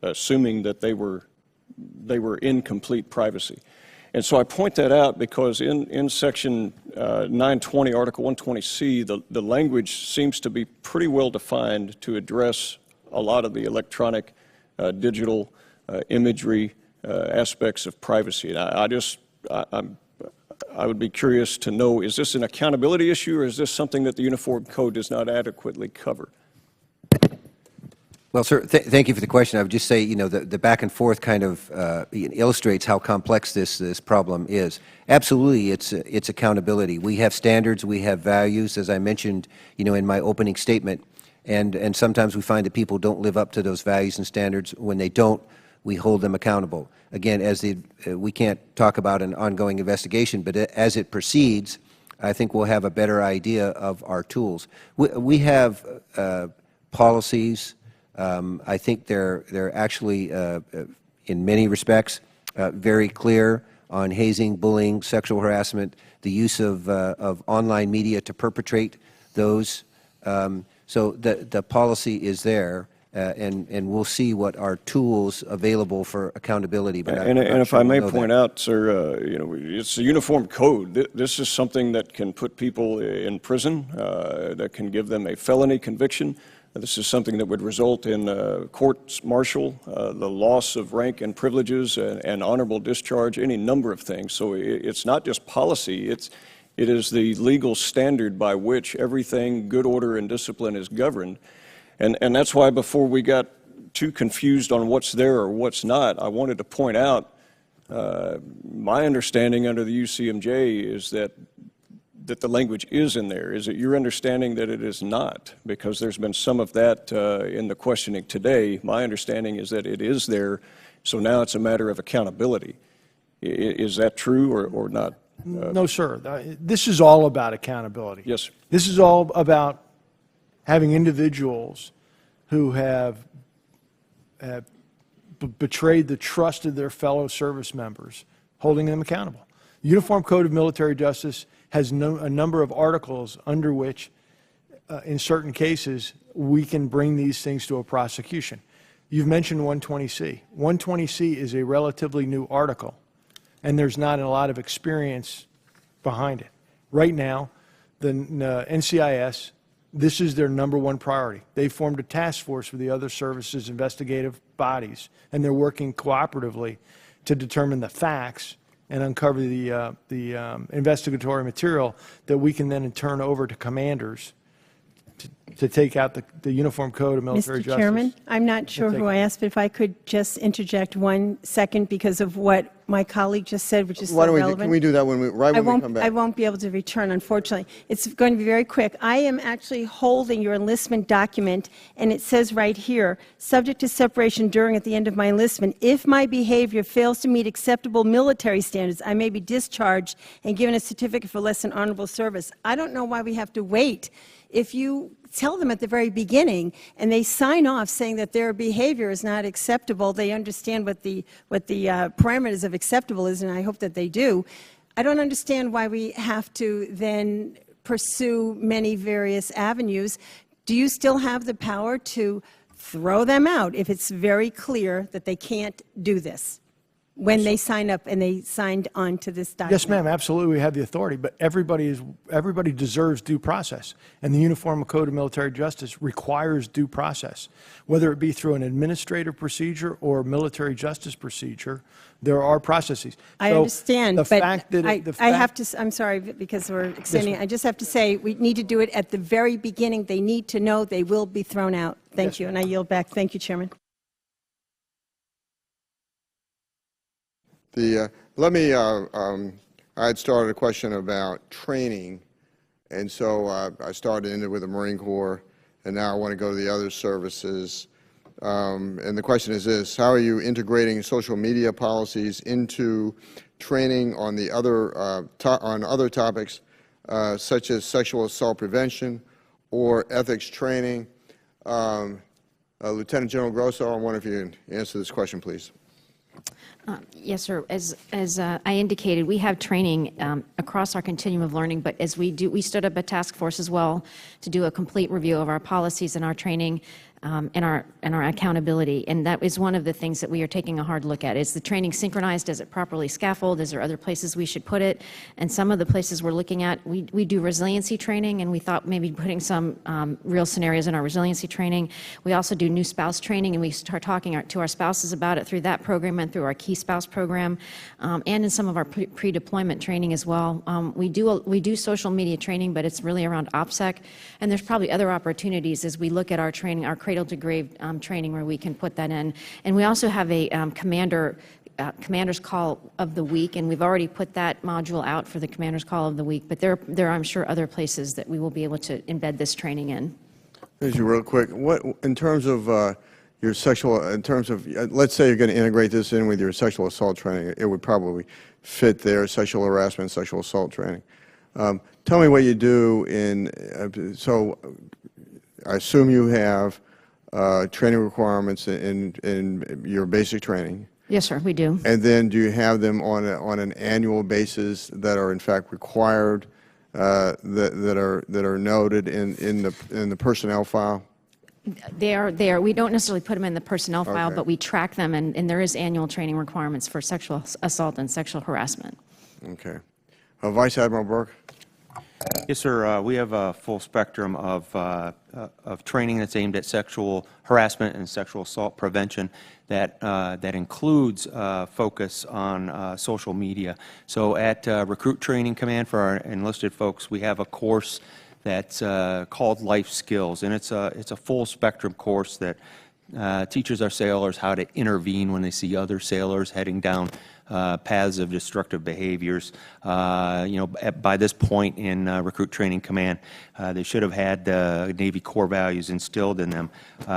assuming that they were in complete privacy. And so I point that out because in Section 920, Article 120C, the language seems to be pretty well defined to address a lot of the electronic, digital imagery aspects of privacy. And I would be curious to know, is this an accountability issue, or is this something that the Uniform Code does not adequately cover? Well, sir, thank you for the question. I would just say, the back and forth kind of illustrates how complex this problem is. Absolutely, it's accountability. We have standards, we have values, as I mentioned, in my opening statement, and sometimes we find that people don't live up to those values and standards. When they don't, we hold them accountable. Again, we can't talk about an ongoing investigation, but as it proceeds, I think we'll have a better idea of our tools. We have policies. I think they're actually, in many respects, very clear on hazing, bullying, sexual harassment, the use of online media to perpetrate those. So the policy is there. and we'll see what are tools available for accountability. But And if I may point out, sir, it's a uniform code. This is something that can put people in prison, that can give them a felony conviction. This is something that would result in courts-martial, the loss of rank and privileges, and honorable discharge, any number of things. So it's not just policy. It is the legal standard by which everything, good order and discipline, is governed. And that's why before we got too confused on what's there or what's not, I wanted to point out my understanding under the UCMJ is that the language is in there. Is it your understanding that it is not? Because there's been some of that in the questioning today. My understanding is that it is there, so now it's a matter of accountability. Is that true or not? No, sir. This is all about accountability. Yes, sir. This is all about having individuals who have betrayed the trust of their fellow service members, holding them accountable. The Uniform Code of Military Justice has a number of articles under which, in certain cases, we can bring these things to a prosecution. You've mentioned 120C. 120C is a relatively new article, and there's not a lot of experience behind it. Right now, the NCIS, this is their #1 priority. They formed a task force with the other services' investigative bodies, and they're working cooperatively to determine the facts and uncover the investigatory material that we can then turn over to commanders to take out the Uniform Code of Military Justice. Mr. Chairman, I'm not sure who I asked, but if I could just interject 1 second because of what my colleague just said, which is so relevant. Can we do that when we come back? I won't be able to return, unfortunately. It's going to be very quick. I am actually holding your enlistment document, and it says right here, subject to separation during at the end of my enlistment, if my behavior fails to meet acceptable military standards, I may be discharged and given a certificate for less than honorable service. I don't know why we have to wait. If you tell them at the very beginning and they sign off saying that their behavior is not acceptable, they understand what the parameters of acceptable is, and I hope that they do. I don't understand why we have to then pursue many various avenues. Do you still have the power to throw them out if it's very clear that they can't do this when they sign up and they signed on to this document? Yes, ma'am, absolutely, we have the authority, but everybody deserves due process, and the Uniform Code of Military Justice requires due process. Whether it be through an administrative procedure or military justice procedure, there are processes. I So understand, the but fact that I have to, I'm sorry, because we're extending, I just have to say, we need to do it at the very beginning. They need to know they will be thrown out. Thank you, and I yield back. Thank you, Chairman. I had started a question about training, and so I started with the Marine Corps, and now I want to go to the other services. And the question is this: how are you integrating social media policies into training on the other other topics, such as sexual assault prevention or ethics training? Lieutenant General Grosso, I wonder if you can answer this question, please. Yes, sir. As I indicated, we have training across our continuum of learning, but as we stood up a task force as well to do a complete review of our policies and our training and our accountability. And that is one of the things that we are taking a hard look at. Is the training synchronized? Is it properly scaffolded? Is there other places we should put it? And some of the places we're looking at, we do resiliency training, and we thought maybe putting some real scenarios in our resiliency training. We also do new spouse training, and we start talking to our spouses about it through that program and through our Key Spouse program, and in some of our pre-deployment training as well. We do social media training, but it's really around OPSEC, and there's probably other opportunities as we look at our training, our cradle to grave training, where we can put that in. And we also have a commander's call of the week, and we've already put that module out for the commander's call of the week, but there are, I'm sure, other places that we will be able to embed this training in. Thank you. Real quick, what in terms of your sexual, let's say you're going to integrate this in with your sexual assault training, it would probably fit there, sexual harassment, sexual assault training. Tell me what you do so I assume you have training requirements in your basic training. Yes, sir, we do. And then do you have them on an annual basis that are in fact required, that are noted in the personnel file? They are there. We don't necessarily put them in the personnel file, Okay. but we track them, and there is annual training requirements for sexual assault and sexual harassment. Okay. Vice Admiral Burke? Yes, sir. We have a full spectrum of training that's aimed at sexual harassment and sexual assault prevention that includes focus on social media. So at Recruit Training Command for our enlisted folks, we have a course that's called Life Skills, and it's a full spectrum course that teaches our sailors how to intervene when they see other sailors heading down paths of destructive behaviors. By this point in Recruit Training Command, they should have had Navy core values instilled in them.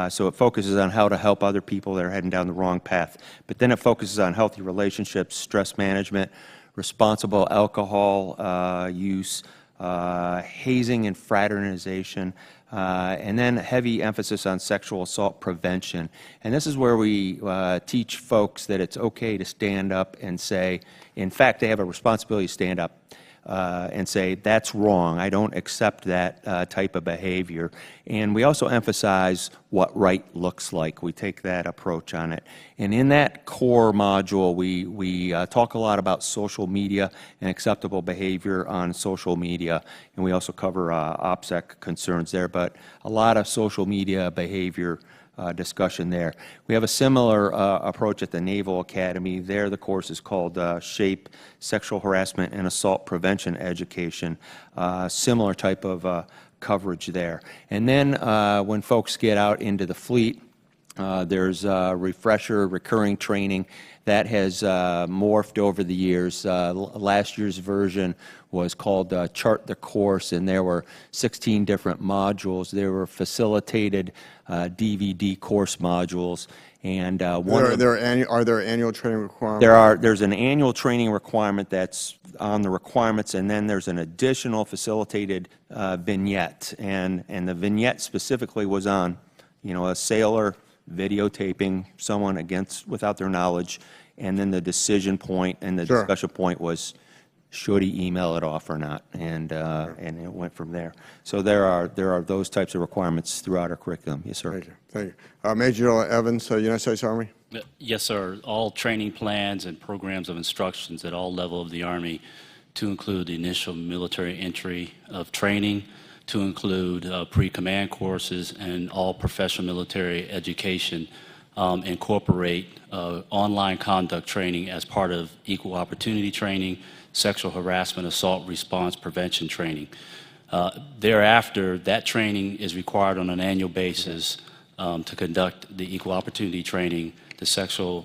So it focuses on how to help other people that are heading down the wrong path. But then it focuses on healthy relationships, stress management, responsible alcohol use, hazing and fraternization, and then heavy emphasis on sexual assault prevention. And this is where we teach folks that it's okay to stand up and say, in fact, they have a responsibility to stand up and say, that's wrong, I don't accept that type of behavior. And we also emphasize what right looks like. We take that approach on it. And in that core module, we talk a lot about social media and acceptable behavior on social media. And we also cover OPSEC concerns there, but a lot of social media behavior discussion there. We have a similar approach at the Naval Academy. There the course is called SHAPE, Sexual Harassment and Assault Prevention Education. Similar type of coverage there. And then when folks get out into the fleet, there's refresher, recurring training that has morphed over the years. Last year's version was called Chart the Course, and there were 16 different modules. There were facilitated DVD course modules, and Are there annual training requirements? There's an annual training requirement that's on the requirements, and then there's an additional facilitated vignette, and the vignette specifically was on, a sailor videotaping someone without their knowledge, and then the decision point and the Sure. discussion point was, should he email it off or not, and it went from there. So there are those types of requirements throughout our curriculum. Yes, sir. Thank you. Thank you. Major General Evans, United States Army? Yes, sir. All training plans and programs of instructions at all levels of the Army, to include the initial military entry of training, to include pre-command courses, and all professional military education incorporate online conduct training as part of equal opportunity training, sexual harassment, assault response prevention training. Thereafter, that training is required on an annual basis to conduct the equal opportunity training, the sexual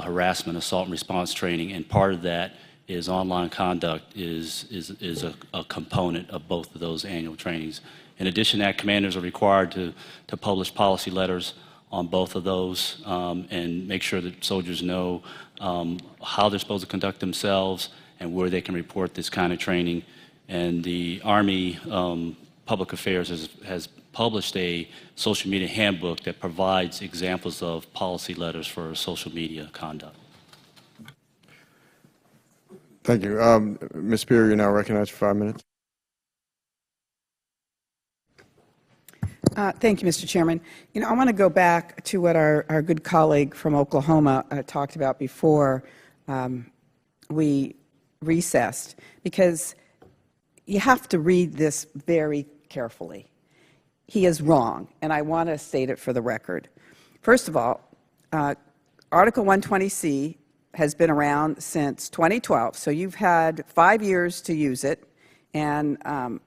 harassment, assault and response training, and part of that is online conduct is a component of both of those annual trainings. In addition to that, commanders are required to publish policy letters on both of those and make sure that soldiers know how they're supposed to conduct themselves and where they can report this kind of training. And the Army Public Affairs has published a social media handbook that provides examples of policy letters for social media conduct. Thank you. Ms. Spear, you're now recognized for 5 minutes. Thank you, Mr. Chairman. I want to go back to what our good colleague from Oklahoma talked about before we recessed, because you have to read this very carefully. He is wrong, and I want to state it for the record. First of all, Article 120C has been around since 2012, so you've had 5 years to use it. And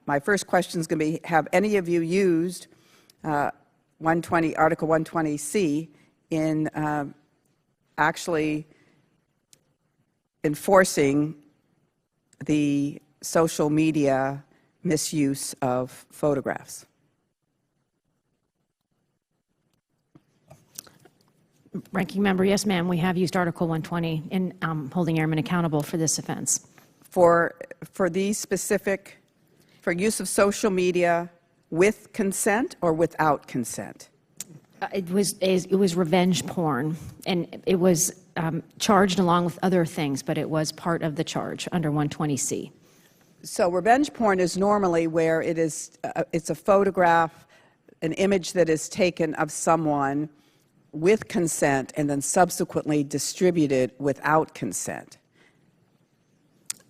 my first question is going to be, have any of you used Article 120C in actually enforcing the social media misuse of photographs? Ranking Member, yes, ma'am, we have used Article 120 in holding airmen accountable for this offense. For these specific, for use of social media with consent or without consent? It was revenge porn, and it was charged along with other things, but it was part of the charge under 120C. So revenge porn is normally where it's a photograph an image that is taken of someone with consent and then subsequently distributed without consent?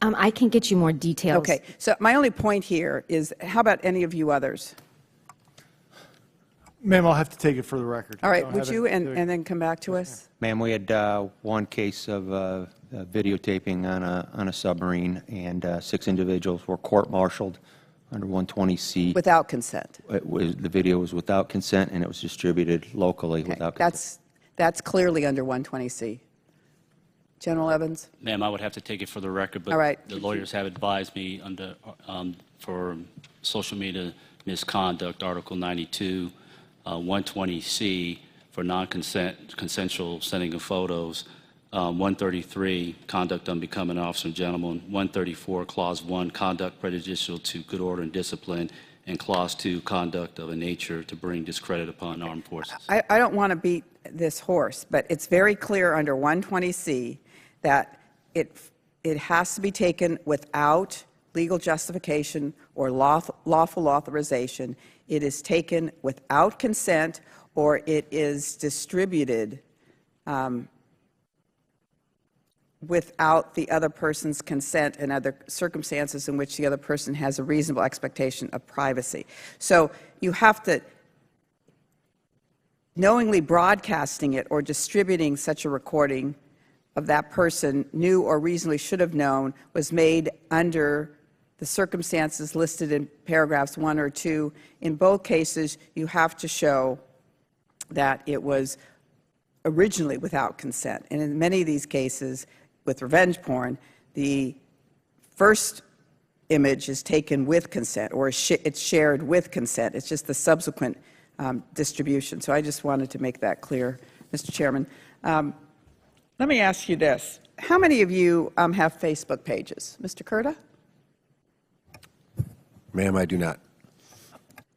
I can get you more details. Okay, so my only point here is, how about any of you others? Ma'am, I'll have to take it for the record. All I right, don't would have you, it. and then come back to us? Ma'am, we had one case of videotaping on a submarine, and 6 individuals were court-martialed under 120C. Without consent? The video was without consent, and it was distributed locally without consent. That's clearly under 120C. General Evans? Ma'am, I would have to take it for the record, but All right. the lawyers have advised me for social media misconduct, Article 92, 120C for non-consensual sending of photos, 133, conduct unbecoming an officer and gentleman, 134, Clause 1, conduct prejudicial to good order and discipline, and Clause 2, conduct of a nature to bring discredit upon armed forces. I don't want to beat this horse, but it's very clear under 120C that it has to be taken without legal justification or lawful authorization. It is taken without consent, or it is distributed without the other person's consent and other circumstances in which the other person has a reasonable expectation of privacy. So you have to, knowingly broadcasting it or distributing such a recording of that person knew or reasonably should have known was made under the circumstances listed in paragraphs 1 or 2. In both cases, you have to show that it was originally without consent. And in many of these cases, with revenge porn, the first image is taken with consent, or it's shared with consent. It's just the subsequent distribution. So I just wanted to make that clear, Mr. Chairman. Let me ask you this. How many of you have Facebook pages? Mr. Kurta? Ma'am, I do not.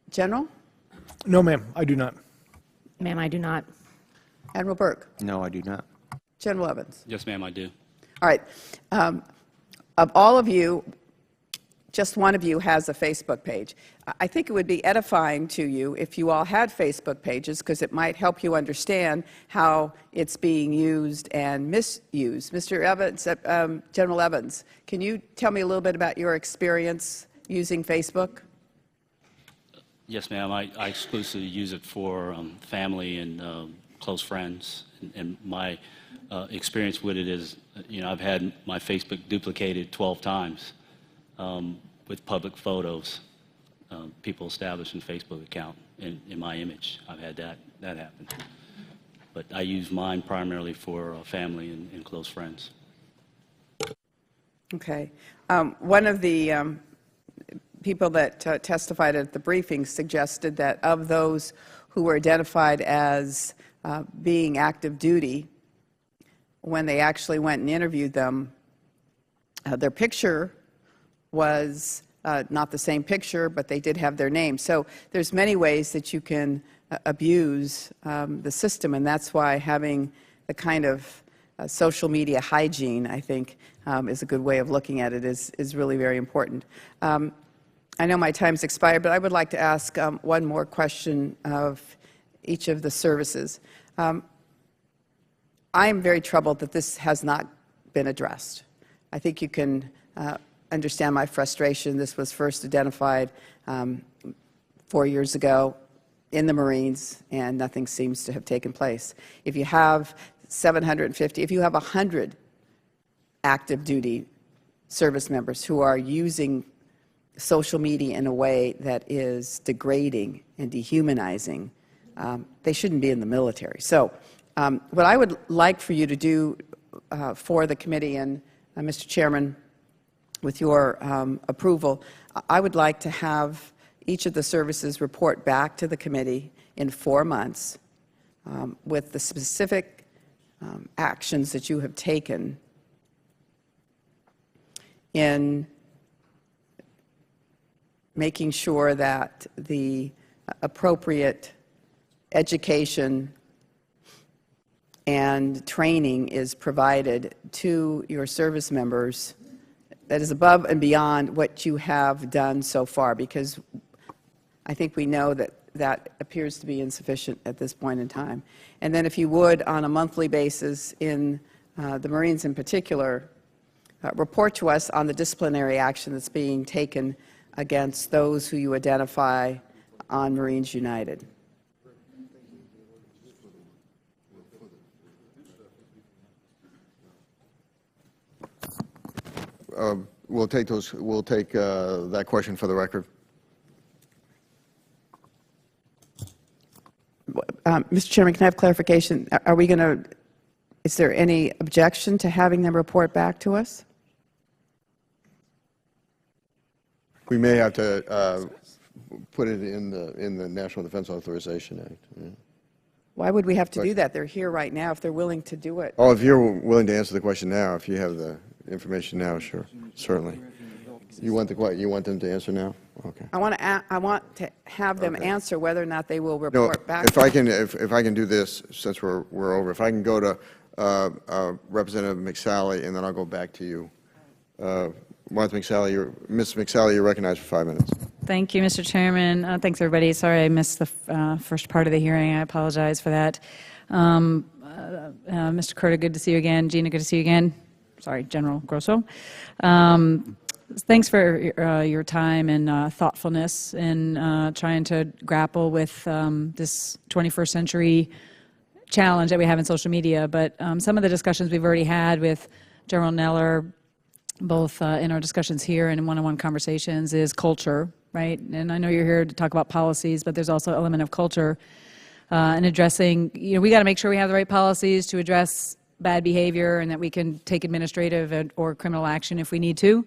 General? No, ma'am, I do not. Ma'am, I do not. Admiral Burke? No, I do not. General Evans? Yes, ma'am, I do. All right. Of all of you, just one of you has a Facebook page. I think it would be edifying to you if you all had Facebook pages, because it might help you understand how it's being used and misused. Mr. Evans, General Evans, can you tell me a little bit about your experience using Facebook? Yes, ma'am, I exclusively use it for family and close friends. And my experience with it is, I've had my Facebook duplicated 12 times. With public photos, people establishing a Facebook account in my image. I've had that happen. But I use mine primarily for family and close friends. Okay. One of the people that testified at the briefing suggested that of those who were identified as being active duty, when they actually went and interviewed them, their picture was not the same picture, but they did have their name. So there's many ways that you can abuse the system, and that's why having the kind of social media hygiene, I think, is a good way of looking at it, is really very important. I know my time's expired, but I would like to ask one more question of each of the services. I am very troubled that this has not been addressed. I think you can understand my frustration. This was first identified 4 years ago in the Marines, and nothing seems to have taken place. If you have 750, if you have 100 active duty service members who are using social media in a way that is degrading and dehumanizing, they shouldn't be in the military. So what I would like for you to do for the committee, and Mr. Chairman, with your approval, I would like to have each of the services report back to the committee in 4 months with the specific actions that you have taken in making sure that the appropriate education and training is provided to your service members that is above and beyond what you have done so far, because I think we know that that appears to be insufficient at this point in time. And then if you would, on a monthly basis, in the Marines in particular, report to us on the disciplinary action that's being taken against those who you identify on Marines United. We'll take that question for the record. Mr. Chairman, can I have clarification? Are we going to, is there any objection to having them report back to us? We may have to put it in the National Defense Authorization Act. Yeah. Why would we have to do that? They're here right now if they're willing to do it. Oh, if you're willing to answer the question now, if you have the information now, sure, certainly. You want them to answer now? Okay. I want to have them answer whether or not they will No, report back. if I can do this, since we're over, if I can go to Representative McSally, and then I'll go back to you. Martha McSally, Ms. McSally, you're recognized for 5 minutes. Thank you, Mr. Chairman. Thanks, everybody. Sorry I missed the first part of the hearing. I apologize for that. Mr. Curta, good to see you again. Gina, good to see you again. Sorry, General Grosso. Thanks for your time and thoughtfulness in trying to grapple with this 21st century challenge that we have in social media. But some of the discussions we've already had with General Neller, both in our discussions here and in one-on-one conversations, is culture, right? And I know you're here to talk about policies, but there's also an element of culture and addressing, we got to make sure we have the right policies to address bad behavior and that we can take administrative or criminal action if we need to.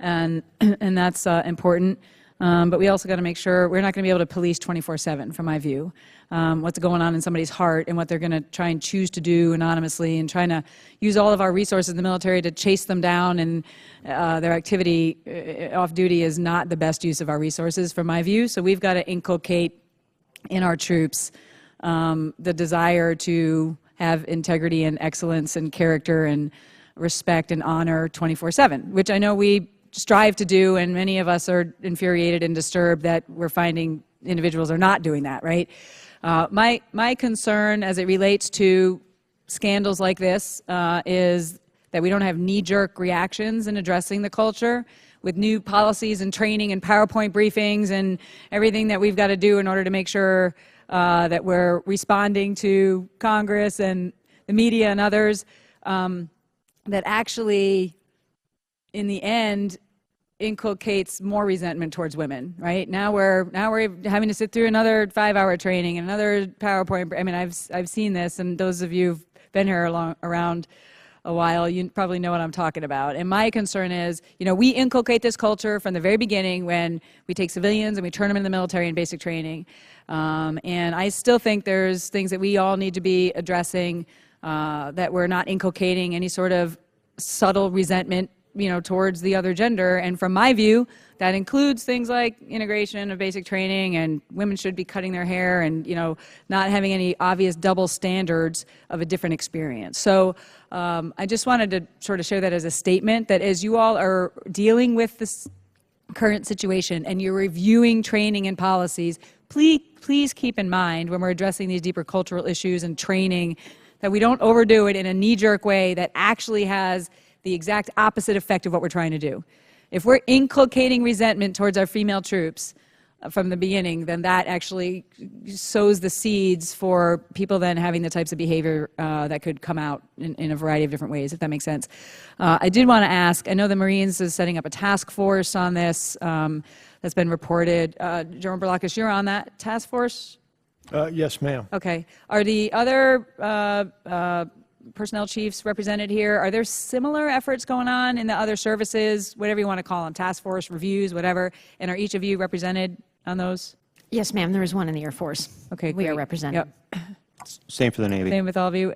And that's important. But we also got to make sure we're not going to be able to police 24/7, from my view, what's going on in somebody's heart and what they're going to try and choose to do anonymously, and trying to use all of our resources in the military to chase them down, and their activity off duty is not the best use of our resources, from my view. So we've got to inculcate in our troops the desire to have integrity and excellence and character and respect and honor 24/7, which I know we strive to do, and many of us are infuriated and disturbed that we're finding individuals are not doing that, right? My concern as it relates to scandals like this is that we don't have knee-jerk reactions in addressing the culture with new policies and training and PowerPoint briefings and everything that we've got to do in order to make sure that we're responding to Congress and the media and others, that actually, in the end, inculcates more resentment towards women, right? Now we're having to sit through another 5-hour training and another PowerPoint. I mean, I've seen this, and those of you who've been here around a while, you probably know what I'm talking about. And my concern is, we inculcate this culture from the very beginning when we take civilians and we turn them into the military in basic training. And I still think there's things that we all need to be addressing, that we're not inculcating any sort of subtle resentment towards the other gender. And from my view, that includes things like integration of basic training, and women should be cutting their hair, and not having any obvious double standards of a different experience. So I just wanted to sort of share that as a statement, that as you all are dealing with this current situation and you're reviewing training and policies, please keep in mind when we're addressing these deeper cultural issues and training that we don't overdo it in a knee-jerk way that actually has the exact opposite effect of what we're trying to do. If we're inculcating resentment towards our female troops from the beginning, then that actually sows the seeds for people then having the types of behavior that could come out in a variety of different ways, if that makes sense. I did want to ask, I know the Marines is setting up a task force on this that's been reported. General Berlakis, you're on that task force? Yes, ma'am. Okay. Are the other personnel chiefs represented here, are there similar efforts going on in the other services, whatever you want to call them, task force, reviews, whatever, and are each of you represented on those? Yes, ma'am. There is one in the Air Force. Okay, we great. are represented. Yep. Same for the Navy. Same with all of you?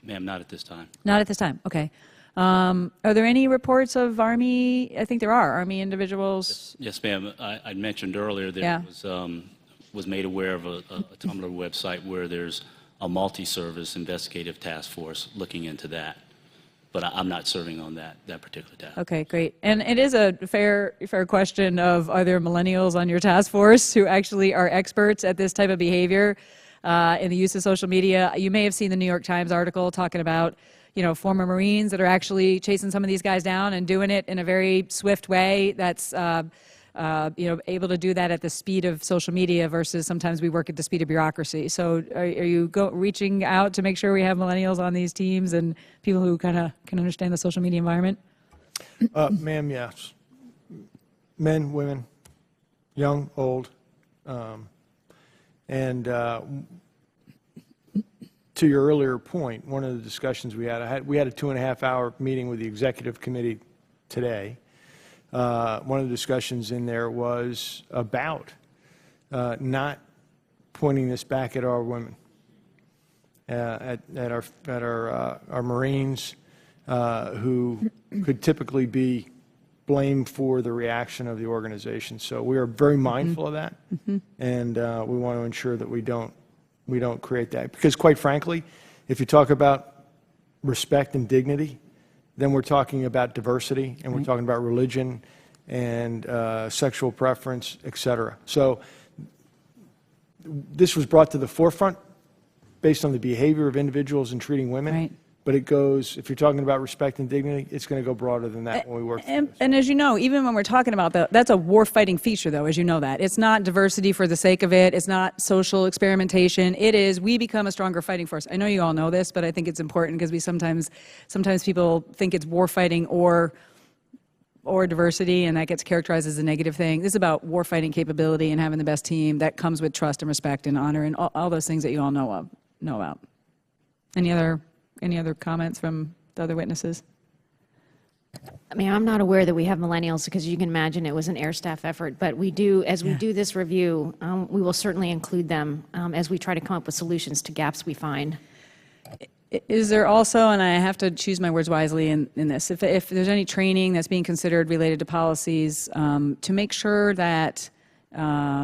Ma'am, not at this time. Not at this time. Okay. Are there any reports of Army, I think there are, Army individuals? Yes, ma'am. I mentioned earlier that Yeah. was made aware of a Tumblr website where there's a multi-service investigative task force looking into that. but I'm not serving on that particular task. Okay, great. And it is a fair question of, are there millennials on your task force who actually are experts at this type of behavior in the use of social media? You may have seen the New York Times article talking about, you know, former Marines that are actually chasing some of these guys down and doing it in a very swift way that's you know, able to do that at the speed of social media versus sometimes we work at the speed of bureaucracy. So are you reaching out to make sure we have millennials on these teams and people who kind of can understand the social media environment? Ma'am, yes. Men, women, young, old. And to your earlier point, one of the discussions we had, we had a 2.5-hour meeting with the executive committee today. One of the discussions in there was about not pointing this back at our women, at our Marines, who could typically be blamed for the reaction of the organization. So we are very mindful of that, and we want to ensure that we don't create that. Because quite frankly, if you talk about respect and dignity, then we're talking about diversity, and we're talking about religion and sexual preference, et cetera. So this was brought to the forefront based on the behavior of individuals in treating women. Right. But it goes, if you're talking about respect and dignity, it's going to go broader than that when we work through this. And as you know, even when we're talking about that's a war-fighting feature, though, as you know that. It's not diversity for the sake of it. It's not social experimentation. It is, we become a stronger fighting force. I know you all know this, but I think it's important because we sometimes people think it's war-fighting or diversity, and that gets characterized as a negative thing. This is about war-fighting capability and having the best team that comes with trust and respect and honor and all those things that you all know about. Any other comments from the other witnesses? I mean, I'm not aware that we have millennials because you can imagine it was an air staff effort, but we do, as we do this review, we will certainly include them as we try to come up with solutions to gaps we find. Is there also, and I have to choose my words wisely in this, if there's any training that's being considered related to policies to make sure that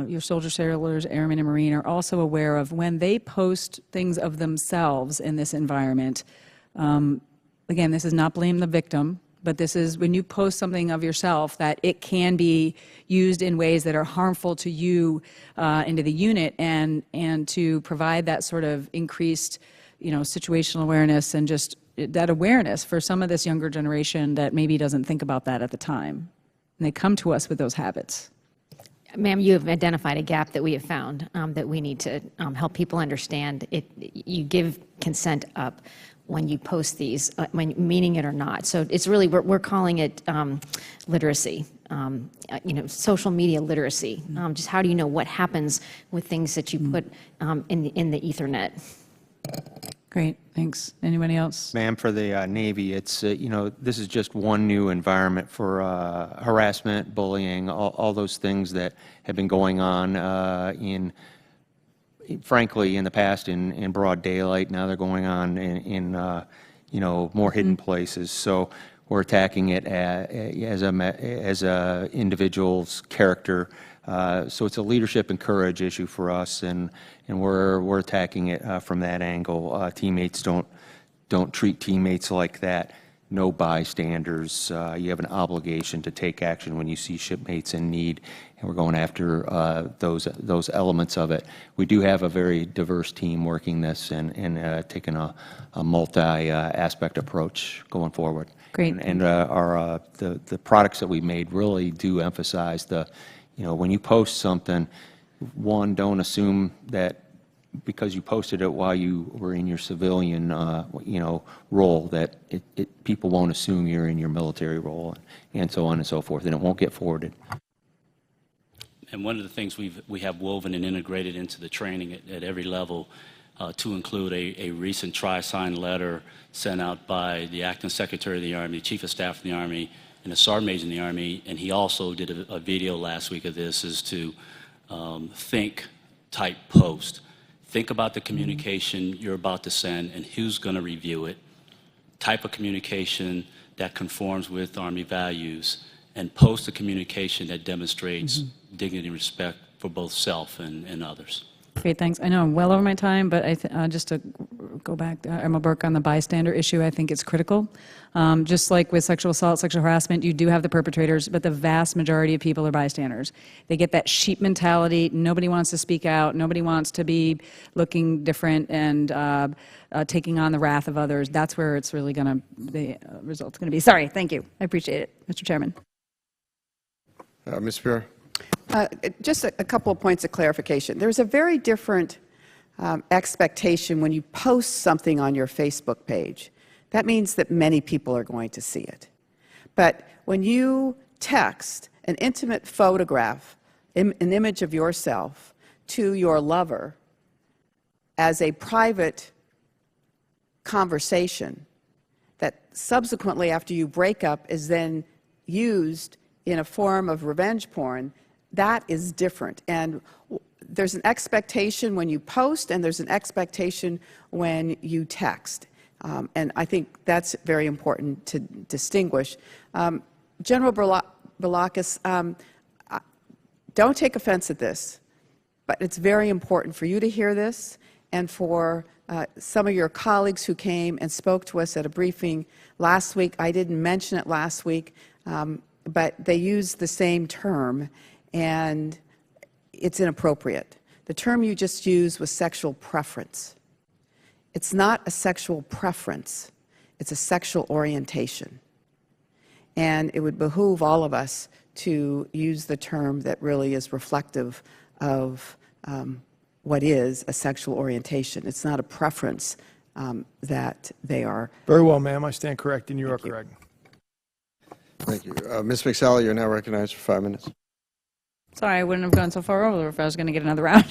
your soldiers, sailors, airmen, and Marine are also aware of when they post things of themselves in this environment. Again, this is not blame the victim, but this is when you post something of yourself that it can be used in ways that are harmful to you and to the unit, and to provide that sort of increased, you know, situational awareness and just that awareness for some of this younger generation that maybe doesn't think about that at the time. And they come to us with those habits. Ma'am, you have identified a gap that we have found that we need to help people understand. You give consent up when you post these, meaning it or not. So it's really, we're calling it literacy, you know, social media literacy. Just how do you know what happens with things that you put in the Ethernet? Great, thanks. Anybody else? Ma'am, for the Navy, it's, you know, this is just one new environment for harassment, bullying, all those things that have been going on frankly, in the past in broad daylight. Now they're going on in you know, more hidden places. So we're attacking it as a individual's character. So it's a leadership and courage issue for us, and we're attacking it from that angle. Teammates don't treat teammates like that. No bystanders. You have an obligation to take action when you see shipmates in need, and we're going after those elements of it. We do have a very diverse team working this and taking a multi-aspect approach going forward. Great. And the products that we made really do emphasize you know, when you post something, one, don't assume that because you posted it while you were in your civilian, you know, role, that people won't assume you're in your military role, and so on and so forth, and it won't get forwarded. And one of the things we have woven and integrated into the training at every level to include a recent tri-signed letter sent out by the Acting Secretary of the Army, Chief of Staff of the Army, and a Sergeant Major in the Army, and he also did a video last week of this, is to think, type, post. Think about the communication you're about to send and who's going to review it. Type of communication that conforms with Army values, and post a communication that demonstrates dignity and respect for both self and others. Great, thanks. I know I'm well over my time, but just a go back to Emma Burke on the bystander issue. I think it's critical. Just like with sexual assault, sexual harassment, you do have the perpetrators, but the vast majority of people are bystanders. They get that sheep mentality. Nobody wants to speak out. Nobody wants to be looking different and taking on the wrath of others. That's where it's really going to, the result's going to be. Sorry, thank you. I appreciate it, Mr. Chairman. Ms. Spear. Just a couple of points of clarification. There's a very different expectation when you post something on your Facebook page. That means that many people are going to see it. But when you text an intimate photograph, an image of yourself, to your lover as a private conversation that subsequently, after you break up, is then used in a form of revenge porn, that is different. And there's an expectation when you post, and there's an expectation when you text. And I think that's very important to distinguish. General Berlakis, don't take offense at this, but it's very important for you to hear this, and for some of your colleagues who came and spoke to us at a briefing last week. I didn't mention it last week, but they used the same term, and it's inappropriate. The term you just used was sexual preference. It's not a sexual preference. It's a sexual orientation. And it would behoove all of us to use the term that really is reflective of what is a sexual orientation. It's not a preference that they are. Very well, ma'am. I stand corrected. You are correct. Thank you. Ms. McSally, you're now recognized for 5 minutes. Sorry, I wouldn't have gone so far over if I was going to get another round.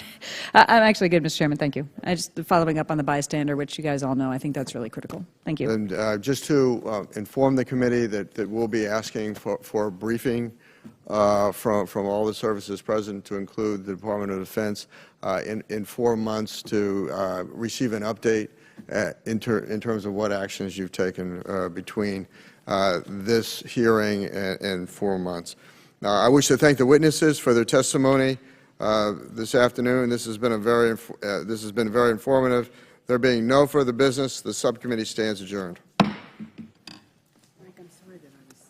I'm actually good, Mr. Chairman. Thank you. I just following up on the bystander, which you guys all know, I think that's really critical. Thank you. And just to inform the committee that we'll be asking for a briefing from all the services present, to include the Department of Defense, in 4 months, to receive an update in terms of what actions you've taken between this hearing and 4 months. I wish to thank the witnesses for their testimony this afternoon. This has been very informative. There being no further business, the subcommittee stands adjourned.